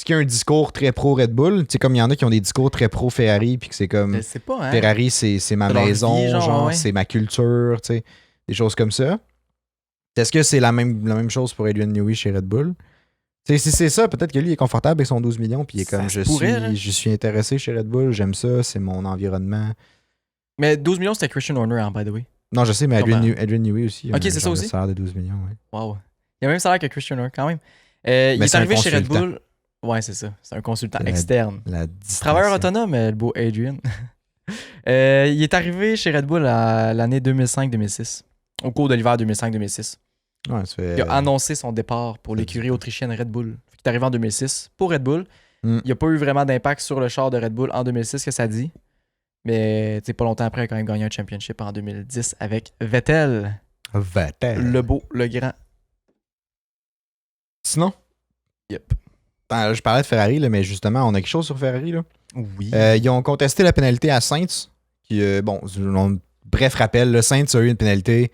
y a un discours très pro Red Bull? Tu sais, comme il y en a qui ont des discours très pro Ferrari, puis que c'est comme. Je sais pas, hein? Ferrari, c'est ma C'est leur maison, vie, genre, ouais. c'est ma culture, tu sais. Des choses comme ça. Est-ce que c'est la même chose pour Adrian Newey chez Red Bull? T'sais, si c'est ça, peut-être que lui il est confortable avec son 12 millions, puis il est Ça comme se pourrait, là. je suis intéressé chez Red Bull, j'aime ça, c'est mon environnement. Mais 12 millions, c'était Christian Horner, hein, by the way. Non, je sais, mais Comprends. Adrian Newey aussi. Ok, c'est ça aussi? Un salaire de 12 millions, ouais. Wow. Il a le même salaire que Christian Horner, quand même. Il est c'est un arrivé chez Red consultant. Bull. Ouais, c'est ça. C'est un consultant La- externe. La Travailleur distinction. autonome, le beau Adrian. Il est arrivé chez Red Bull à l'année 2005-2006. Au cours de l'hiver 2005-2006. Ouais, ça fait... Il a annoncé son départ pour l'écurie autrichienne Red Bull. Il est arrivé en 2006 pour Red Bull. Mm. Il n'y a pas eu vraiment d'impact sur le char de Red Bull en 2006, que ça dit. Mais pas longtemps après, il a quand même gagné un championship en 2010 avec Vettel. Vettel. Le beau, le grand. Sinon, Yep. je parlais de Ferrari, là, mais justement, on a quelque chose sur Ferrari. Là. Oui. Ils ont contesté la pénalité à Sainz. Qui, bref rappel, le Sainz a eu une pénalité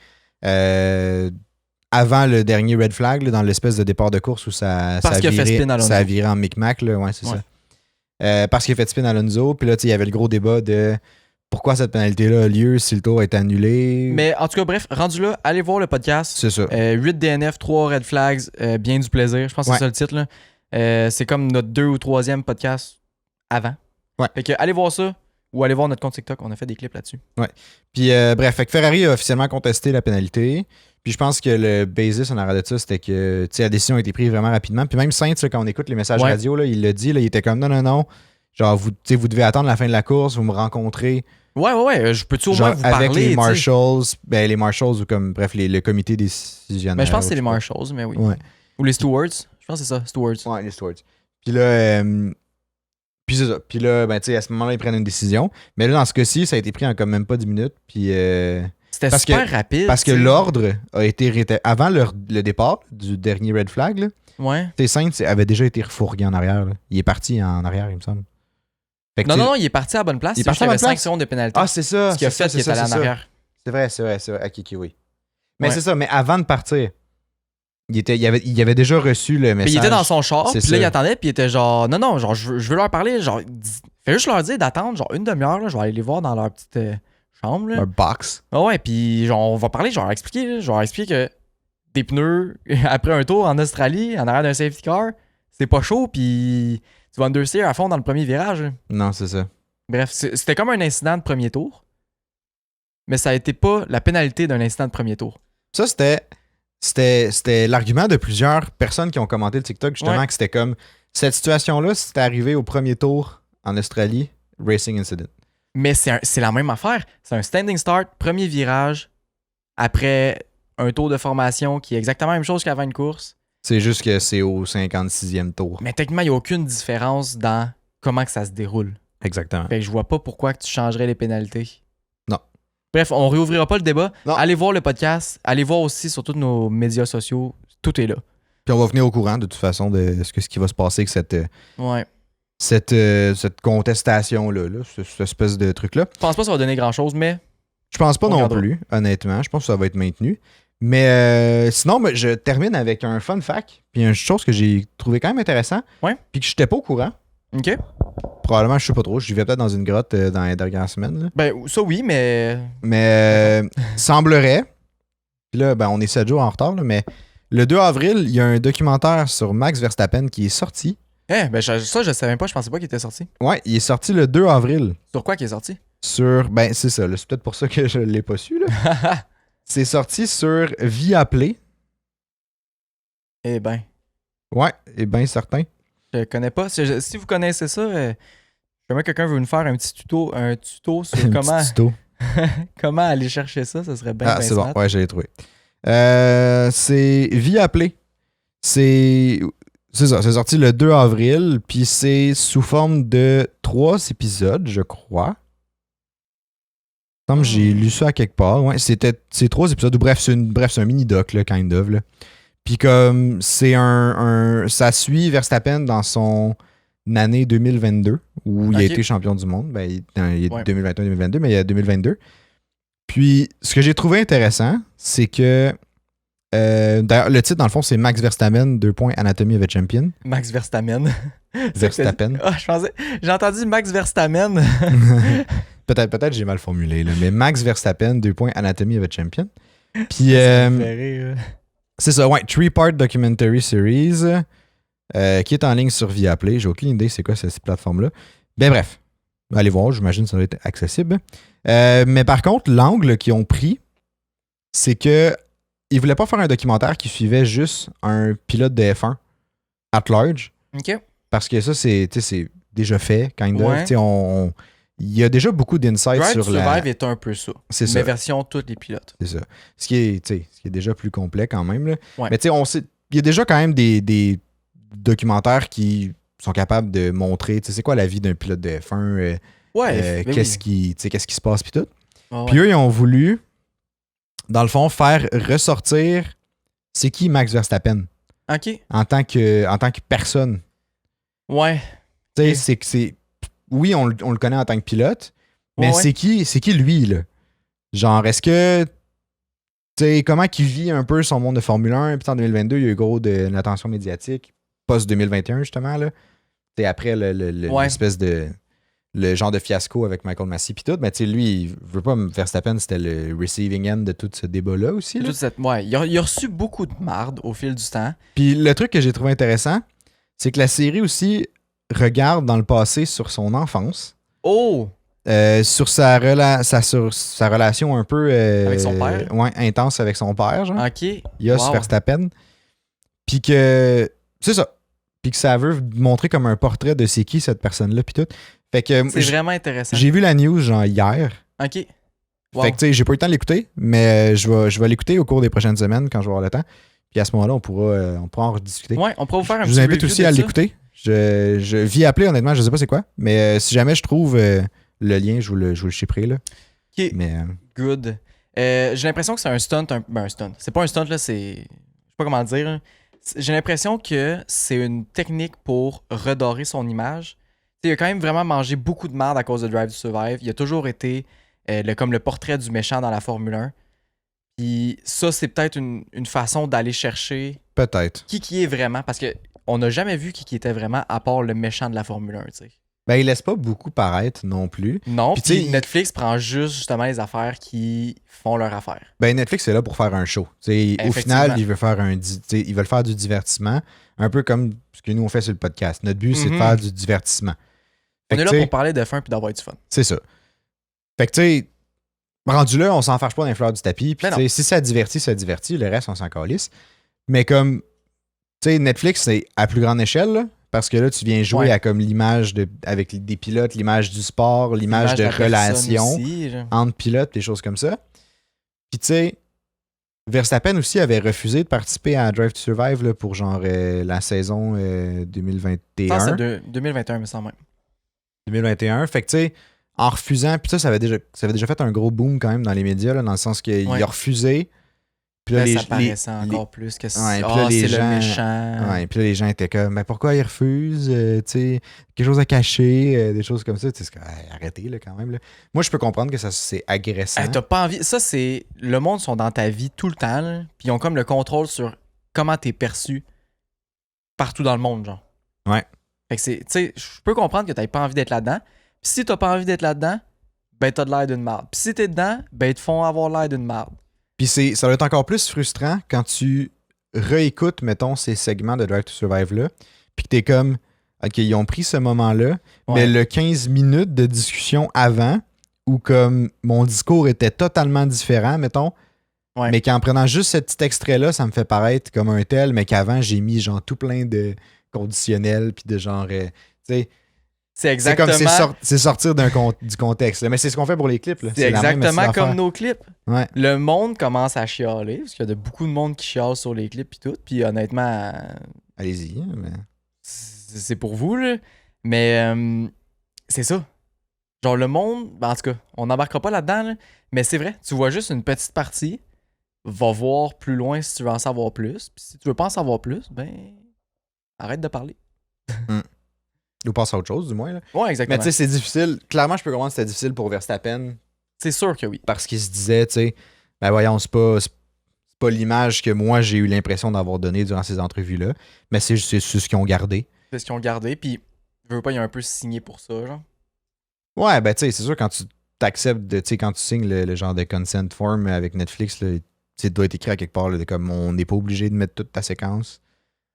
avant le dernier red flag, là, dans l'espèce de départ de course où ça Parce qu'il a fait spin Alonso. ça a viré en micmac. Là, ouais, c'est Ouais. ça. Parce qu'il a fait spin Alonso. Puis là, il y avait le gros débat de pourquoi cette pénalité-là a lieu si le tour est annulé. Mais en tout cas, bref, rendu là, allez voir le podcast. C'est ça. 8 DNF, 3 red flags, bien du plaisir. Je pense que c'est ça le titre. Là. C'est comme notre 2 ou 3e podcast avant. Ouais. Fait que allez voir ça ou allez voir notre compte TikTok. On a fait des clips là-dessus. Puis bref, fait que Ferrari a officiellement contesté la pénalité. Puis je pense que le basis en arrière de ça, c'était que la décision a été prise vraiment rapidement. Puis même Sainz, là, quand on écoute les messages Ouais. radio, là, il l'a dit, là, il était comme non. Genre, vous devez attendre la fin de la course, vous me rencontrez. Ouais. Je peux-tu au Genre, moins vous avec parler? les tu sais? Marshals, les Marshals ou comme, bref, le comité décisionnaire. Ben, je pense que c'est les ou je sais Marshalls, mais oui. pas. Ouais. Ou les Stewards. Je pense que c'est ça, Stewards. Ouais, les Stewards. Puis là, puis c'est ça. Puis là, ben, tu sais, à ce moment-là, ils prennent une décision. Mais là, dans ce cas-ci, ça a été pris en comme même pas 10 minutes. Puis. C'était Parce super rapide. Parce que tu sais. l'ordre a été avant le départ du dernier red flag, là, Ouais. Sainz avait déjà été refourgué en arrière. Là. Il est parti en arrière, il me semble. Fait que Non, il est parti à la bonne place. Il est C'est juste parti à la qu'il y avait bonne 5 secondes de pénalité. Ah, c'est ça. Ce qui a c'est fait ça, qu'il est c'est allé ça, en c'est ça. arrière. C'est vrai. Ok, oui. Mais Ouais. c'est ça, mais avant de partir, il avait déjà reçu le message. Puis il était dans son char, C'est puis là, ça. il attendait, puis il était genre, non, genre, je veux leur parler, genre, fais juste leur dire d'attendre, genre, une demi-heure, là, je vais aller les voir dans leur petite chambre, là. Un box. Ah ouais, puis genre, on va parler, je vais leur expliquer, là, je vais leur expliquer que des pneus, après un tour en Australie, en arrière d'un safety car, c'est pas chaud, puis tu vas understeer à fond dans le premier virage, là. Non, c'est ça. Bref, c'était comme un incident de premier tour, mais ça a été pas la pénalité d'un incident de premier tour. Ça, c'était l'argument de plusieurs personnes qui ont commenté le TikTok, justement, Ouais. que c'était comme cette situation-là, si c'était arrivé au premier tour en Australie, racing incident. Mais c'est la même affaire. C'est un standing start, premier virage, après un tour de formation qui est exactement la même chose qu'avant une course. C'est juste que c'est au 56e tour. Mais techniquement, il n'y a aucune différence dans comment que ça se déroule. Exactement. Fait que je vois pas pourquoi que tu changerais les pénalités. Non. Bref, on réouvrira pas le débat. Non. Allez voir le podcast. Allez voir aussi sur tous nos médias sociaux. Tout est là. Puis on va venir au courant de toute façon de ce qui va se passer avec Ouais. cette contestation-là, cette espèce de truc-là. Je pense pas que ça va donner grand-chose, mais... Je pense pas On non regardera. plus, honnêtement. Je pense que ça va être maintenu. Mais sinon, je termine avec un fun fact. Puis une chose que j'ai trouvé quand même intéressant. Ouais. Puis que j'étais pas au courant. OK. Probablement, je sais pas trop. Je vivais peut-être dans une grotte dans les dernières semaines. Là. Ben, ça oui, mais... Mais semblerait. Puis là, on est 7 jours en retard, là, mais le 2 avril, il y a un documentaire sur Max Verstappen qui est sorti. Ben ça, je savais pas. Je pensais pas qu'il était sorti. Ouais, il est sorti le 2 avril. Sur quoi qu'il est sorti? Sur. C'est ça, là, c'est peut-être pour ça que je l'ai pas su. Là. C'est sorti sur Viaplay. Eh ben, Ouais, et bien certain. je connais pas. Si vous connaissez ça, jamais quelqu'un veut nous faire un tuto sur Un comment, petit tuto. comment aller chercher ça, ça serait bien Ah, c'est bon. smart. Ouais, je l'ai trouvé. C'est Viaplay. C'est ça, c'est sorti le 2 avril, puis c'est sous forme de 3 épisodes, je crois. Comme j'ai lu ça à quelque part. Ouais, c'est 3 épisodes. Bref, c'est un mini-doc, là, kind of. Là. Puis comme c'est ça suit Verstappen dans son année 2022, où il a été champion du monde. Il est 2021-2022, mais il y a 2022. Puis ce que j'ai trouvé intéressant, c'est que d'ailleurs, le titre, dans le fond, c'est Max Verstappen, Anatomy of a Champion. Max Verstappen. Verstappen. Ah, j'ai entendu Max Verstappen. Peut-être j'ai mal formulé, là, mais Max Verstappen, Anatomy of a Champion. Puis, Ça me fait rire. c'est ça, ouais, 3-part documentary series qui est en ligne sur Viaplay. J'ai aucune idée c'est quoi cette plateforme-là. Bref, allez voir, j'imagine que ça doit être accessible. Mais par contre, l'angle qu'ils ont pris, c'est que ils voulaient pas faire un documentaire qui suivait juste un pilote de F1 at large. OK. Parce que ça, c'est déjà fait, kind of. Ouais. Il y a déjà beaucoup d'insights Drive sur to Survive est un peu ça. C'est ça. Mais version tous les pilotes. C'est ça. Ce qui est déjà plus complet quand même. Là. Ouais. Mais tu sais, il y a déjà quand même des documentaires qui sont capables de montrer, c'est quoi la vie d'un pilote de F1, qu'est-ce qui se passe puis tout. Oh, Puis eux, ils ont voulu, dans le fond, faire ressortir c'est qui Max Verstappen OK. en tant que personne. Ouais. Tu sais, c'est oui, on le connaît en tant que pilote, mais Ouais. c'est qui lui, là? Genre, est-ce que, tu sais, comment qu'il vit un peu son monde de Formule 1, puis en 2022, il y a eu gros de l'attention médiatique, post-2021, justement, là. Tu sais, après l'espèce de, le genre de fiasco avec Michael Massey, puis tout, mais tu sais, lui, il veut pas Verstappen, c'était le receiving end de tout ce débat-là aussi, là. Il a reçu beaucoup de marde au fil du temps. Puis le truc que j'ai trouvé intéressant, c'est que la série aussi regarde dans le passé sur son enfance. Oh! Sur sa relation un peu Avec son père? Ouais, intense avec son père, genre. OK. Jos Wow. Verstappen. Puis que c'est ça. Puis que ça veut montrer comme un portrait de c'est qui cette personne-là, puis tout. Fait que C'est vraiment intéressant. j'ai vu la news genre hier. OK. Wow. Fait que tu sais, j'ai pas eu le temps de l'écouter, mais je vais l'écouter au cours des prochaines semaines quand je vais avoir le temps. Puis à ce moment-là, on pourra en rediscuter. Ouais, on pourra vous faire un Je petit vous invite review aussi de à ça. l'écouter. Je vis appelé, honnêtement, je sais pas c'est quoi. Mais si jamais je trouve le lien, je vous le chipperai, là. OK. Mais Good. J'ai l'impression que c'est un stunt. Un stunt. C'est pas un stunt, là, c'est. Je sais pas comment le dire. Hein. J'ai l'impression que c'est une technique pour redorer son image. T'sais, il a quand même vraiment mangé beaucoup de merde à cause de Drive to Survive. Il a toujours été comme le portrait du méchant dans la Formule 1. Puis ça, c'est peut-être une façon d'aller chercher peut-être. qui est vraiment. Parce que on n'a jamais vu qui était vraiment à part le méchant de la Formule 1. T'sais. Ben, il laisse pas beaucoup paraître non plus. Non, Puis, puis tu sais, Netflix prend juste justement les affaires qui font leur affaire. Ben, Netflix est là pour faire un show. T'sais, au final, il veut ils veulent faire du divertissement, un peu comme ce que nous on fait sur le podcast. Notre but, c'est de faire du divertissement. On Fait est que, là pour parler de fin puis d'avoir du fun. C'est ça. Fait que, tu sais, rendu là, on s'en fâche pas d'un fleur du tapis. Puis, Ben tu sais, si ça divertit, ça divertit. Le reste, on s'en calisse. Mais comme, tu sais, Netflix, c'est à plus grande échelle, là. parce que là, tu viens jouer Ouais. à comme l'image avec des pilotes, l'image du sport, l'image de la personne relation aussi, genre. entre pilotes, des choses comme ça. Puis tu sais, Verstappen aussi avait refusé de participer à Drive to Survive là, pour genre la saison Ça, 2021. c'est 2021, me semble. 2021. Fait que tu sais, en refusant, puis ça avait déjà fait un gros boom quand même dans les médias, là, dans le sens qu'il Ouais. a refusé. Puis là, Là, les, ça paraissait encore plus que Ouais, puis là, les c'est gens- le méchant. ouais, puis là, les gens étaient comme, mais pourquoi il refuse? Tu sais, quelque chose à cacher, des choses comme ça. Tu sais, c'est comme, hey, arrêtez là, quand même. Là. Moi, je peux comprendre que ça c'est agressant. Hey, t'as pas envie. Ça, c'est. Le monde sont dans ta vie tout le temps, là, puis ils ont comme le contrôle sur comment t'es perçu partout dans le monde, genre. Ouais. Fait que c'est. Tu sais, je peux comprendre que t'aies pas envie d'être là-dedans. Puis si t'as pas envie d'être là-dedans, ben t'as de l'air d'une merde. Puis si t'es dedans, ben ils te font avoir l'air d'une merde. Puis ça doit être encore plus frustrant quand tu réécoutes, mettons, ces segments de Drive to Survive-là, puis que t'es comme, OK, ils ont pris ce moment-là, mais Ouais. le 15 minutes de discussion avant, où comme mon discours était totalement différent, mettons, Ouais. mais qu'en prenant juste ce petit extrait-là, ça me fait paraître comme un tel, mais qu'avant, j'ai mis genre tout plein de conditionnels, puis de genre, tu sais, C'est c'est comme exactement. c'est sortir du contexte. Là. Mais c'est ce qu'on fait pour les clips. Là. C'est la même exactement affaire. comme nos clips. Ouais. Le monde commence à chialer, parce qu'il y a beaucoup de monde qui chiale sur les clips et tout. Puis honnêtement, Allez-y. Mais... c'est pour vous, là. Mais c'est ça. Genre, le monde, ben, en tout cas, on n'embarquera pas là-dedans, là, mais c'est vrai, tu vois juste une petite partie, va voir plus loin si tu veux en savoir plus. Puis si tu veux pas en savoir plus, ben, arrête de parler. Ou passe à autre chose, du moins. Là. Ouais, Mais exactement. tu sais, c'est difficile. Clairement, je peux comprendre que c'était difficile pour Verstappen C'est sûr que oui. parce qu'il se disait, tu sais, ben voyons, c'est pas l'image que moi j'ai eu l'impression d'avoir donnée durant ces entrevues-là, mais c'est ce qu'ils ont gardé. C'est ce qu'ils ont gardé, puis je veux pas, il a un peu signé pour ça, genre. Ouais, ben tu sais, c'est sûr, quand tu t'acceptes, tu sais, quand tu signes le genre de consent form avec Netflix, là, ça doit être écrit à quelque part, là, comme on n'est pas obligé de mettre toute ta séquence.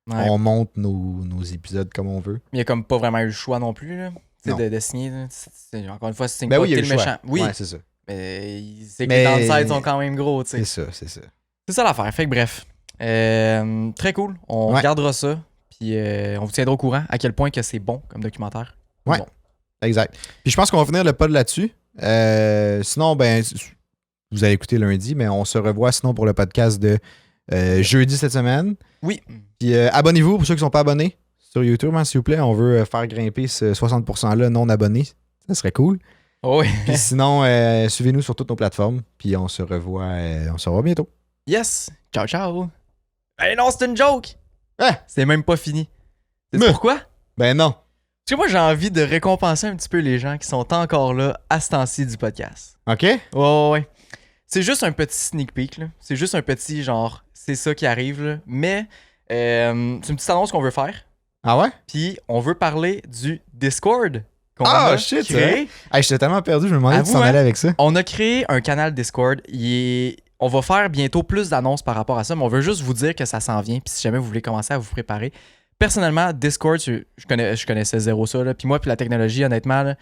Ouais. On monte nos épisodes comme on veut. Mais il a comme pas vraiment eu le choix non plus, là. Tu Non. sais, de signer. Là. Encore une fois, si tu signes Ben pas, oui, il y a t'es eu le le choix. méchant. Oui, Ouais, c'est ça. mais c'est que Mais- les downsides sont quand même gros, tu sais. C'est ça. C'est ça l'affaire. Fait que bref. Très cool. On Ouais. regardera ça. Puis on vous tiendra au courant à quel point que c'est bon comme documentaire. Ouais. Bon. Exact. Puis je pense qu'on va finir le pod là-dessus. Sinon, ben, vous allez écouter lundi, mais on se revoit sinon pour le podcast de jeudi cette semaine. Oui. Puis abonnez-vous pour ceux qui ne sont pas abonnés sur YouTube, hein, s'il vous plaît. On veut faire grimper ce 60%-là non abonnés. Ça serait cool. Oh oui. Puis sinon, suivez-nous sur toutes nos plateformes. Puis on se revoit bientôt. Yes. Ciao, ciao. Hey non, c'est une joke. Ah! C'est même pas fini. C'est Mais- pourquoi? Ben non. Parce que moi, j'ai envie de récompenser un petit peu les gens qui sont encore là à ce temps-ci du podcast. OK? Ouais. C'est juste un petit sneak peek, là. C'est juste un petit genre, c'est ça qui arrive, là. Mais c'est une petite annonce qu'on veut faire. Ah ouais? Puis on veut parler du Discord qu'on Ah, a shit, créé. Hey, j'étais tellement perdu, je me demandais À où tu vous, s'en hein? allais avec ça. On a créé un canal Discord. On va faire bientôt plus d'annonces par rapport à ça, mais on veut juste vous dire que ça s'en vient. Puis si jamais vous voulez commencer à vous préparer. Personnellement, Discord, je connaissais zéro ça. Là. Puis moi, puis la technologie, honnêtement, là,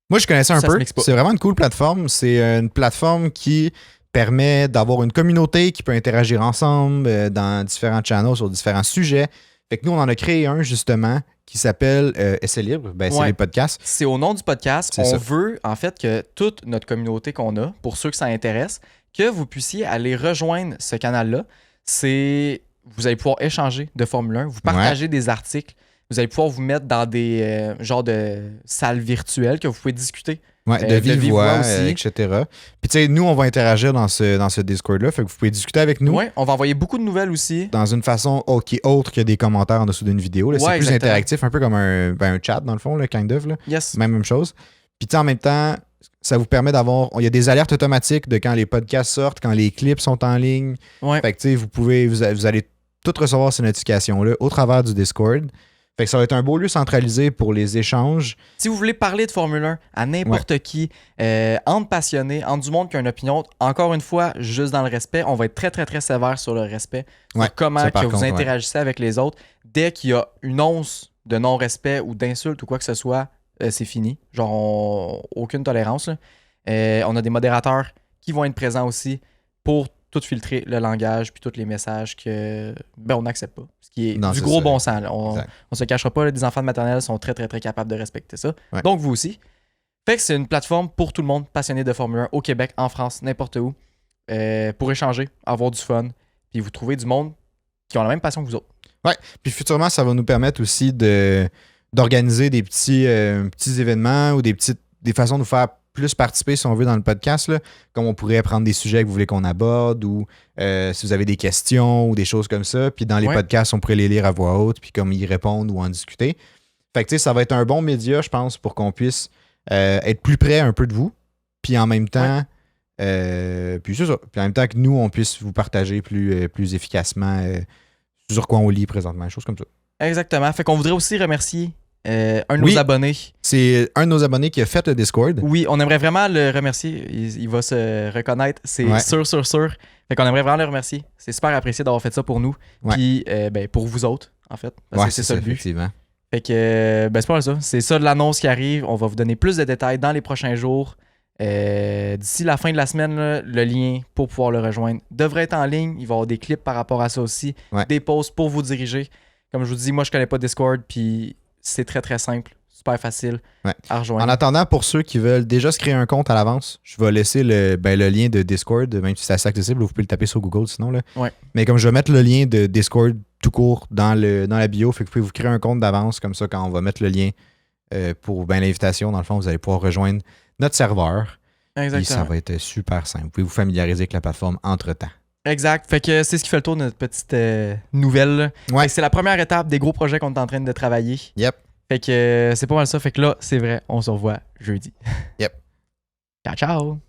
Moi, je connaissais un Ça se peu. mixe pas. C'est vraiment une cool plateforme. C'est une plateforme qui permet d'avoir une communauté qui peut interagir ensemble dans différents channels sur différents sujets. Fait que nous, on en a créé un, justement, qui s'appelle Essai Libre. Ben, c'est Ouais. les podcasts. c'est au nom du podcast. C'est On ça. veut, en fait, que toute notre communauté qu'on a, pour ceux que ça intéresse, que vous puissiez aller rejoindre ce canal-là. Vous allez pouvoir échanger de Formule 1, vous partager des articles, vous allez pouvoir vous mettre dans des genres de salles virtuelles que vous pouvez discuter. Ouais, de vive voix, etc. Puis, tu sais, nous, on va interagir dans ce Discord-là. Fait que vous pouvez discuter avec nous Ouais, on va envoyer beaucoup de nouvelles aussi. dans une façon qui est autre que des commentaires en dessous d'une vidéo. Là. Ouais, C'est plus exactement. interactif, un peu comme un chat, dans le fond, là, kind of. Là. Yes. Même chose. Puis, tu sais, en même temps, ça vous permet d'avoir. Il y a des alertes automatiques de quand les podcasts sortent, quand les clips sont en ligne. Ouais. Fait que, tu sais, vous allez tout recevoir ces notifications-là au travers du Discord. Fait que ça va être un beau lieu centralisé pour les échanges. Si vous voulez parler de Formule 1 à n'importe qui, entre passionnés, entre du monde qui a une opinion, encore une fois, juste dans le respect, on va être très, très, très sévère sur le respect, sur Ouais, comment ça, par que vous contre, ouais. interagissez avec les autres. Dès qu'il y a une once de non-respect ou d'insulte ou quoi que ce soit, c'est fini. Genre, aucune tolérance. Là. On a des modérateurs qui vont être présents aussi pour tout filtrer le langage puis tous les messages que on n'accepte pas. Ce qui est Non, du c'est gros ça. bon sens. Là. Exact. On se cachera pas, là, des enfants de maternelle sont très, très, très capables de respecter ça. Ouais. Donc, vous aussi. Fait que c'est une plateforme pour tout le monde passionné de Formule 1 au Québec, en France, n'importe où, pour échanger, avoir du fun, puis vous trouver du monde qui ont la même passion que vous autres. Puis futurement, ça va nous permettre aussi d'organiser des petits événements ou des façons de nous faire plus participer, si on veut, dans le podcast. Là. Comme on pourrait prendre des sujets que vous voulez qu'on aborde ou si vous avez des questions ou des choses comme ça. Puis dans les podcasts, on pourrait les lire à voix haute puis comme y répondre ou en discuter. Fait que tu sais, ça va être un bon média, je pense, pour qu'on puisse être plus près un peu de vous. Puis en même temps, puis c'est ça. Puis en même temps que nous, on puisse vous partager plus efficacement sur quoi on lit présentement, des choses comme ça. Exactement. Fait qu'on voudrait aussi remercier un de nos abonnés. C'est un de nos abonnés qui a fait le Discord. Oui, on aimerait vraiment le remercier. Il va se reconnaître. C'est sûr. Fait qu'on aimerait vraiment le remercier. C'est super apprécié d'avoir fait ça pour nous. Puis pour vous autres, en fait. Parce que c'est ça le but. Effectivement. Fait que c'est pas mal ça. C'est ça l'annonce qui arrive. On va vous donner plus de détails dans les prochains jours. D'ici la fin de la semaine, là, le lien pour pouvoir le rejoindre devrait être en ligne. Il va y avoir des clips par rapport à ça aussi. Des posts pour vous diriger. Comme je vous dis, moi je connais pas Discord, puis c'est très très simple, super facile à rejoindre. En attendant, pour ceux qui veulent déjà se créer un compte à l'avance, je vais laisser le lien de Discord, même si c'est assez accessible, vous pouvez le taper sur Google sinon. Là. Mais comme je vais mettre le lien de Discord tout court dans la bio, fait que vous pouvez vous créer un compte d'avance, comme ça quand on va mettre le lien pour l'invitation, dans le fond, vous allez pouvoir rejoindre notre serveur. Exactement. Et ça va être super simple. Vous pouvez vous familiariser avec la plateforme entre-temps. Exact. Fait que c'est ce qui fait le tour de notre petite nouvelle. C'est la première étape des gros projets qu'on est en train de travailler. Yep. Fait que c'est pas mal ça. Fait que là, c'est vrai, on se revoit jeudi. Yep. Ciao.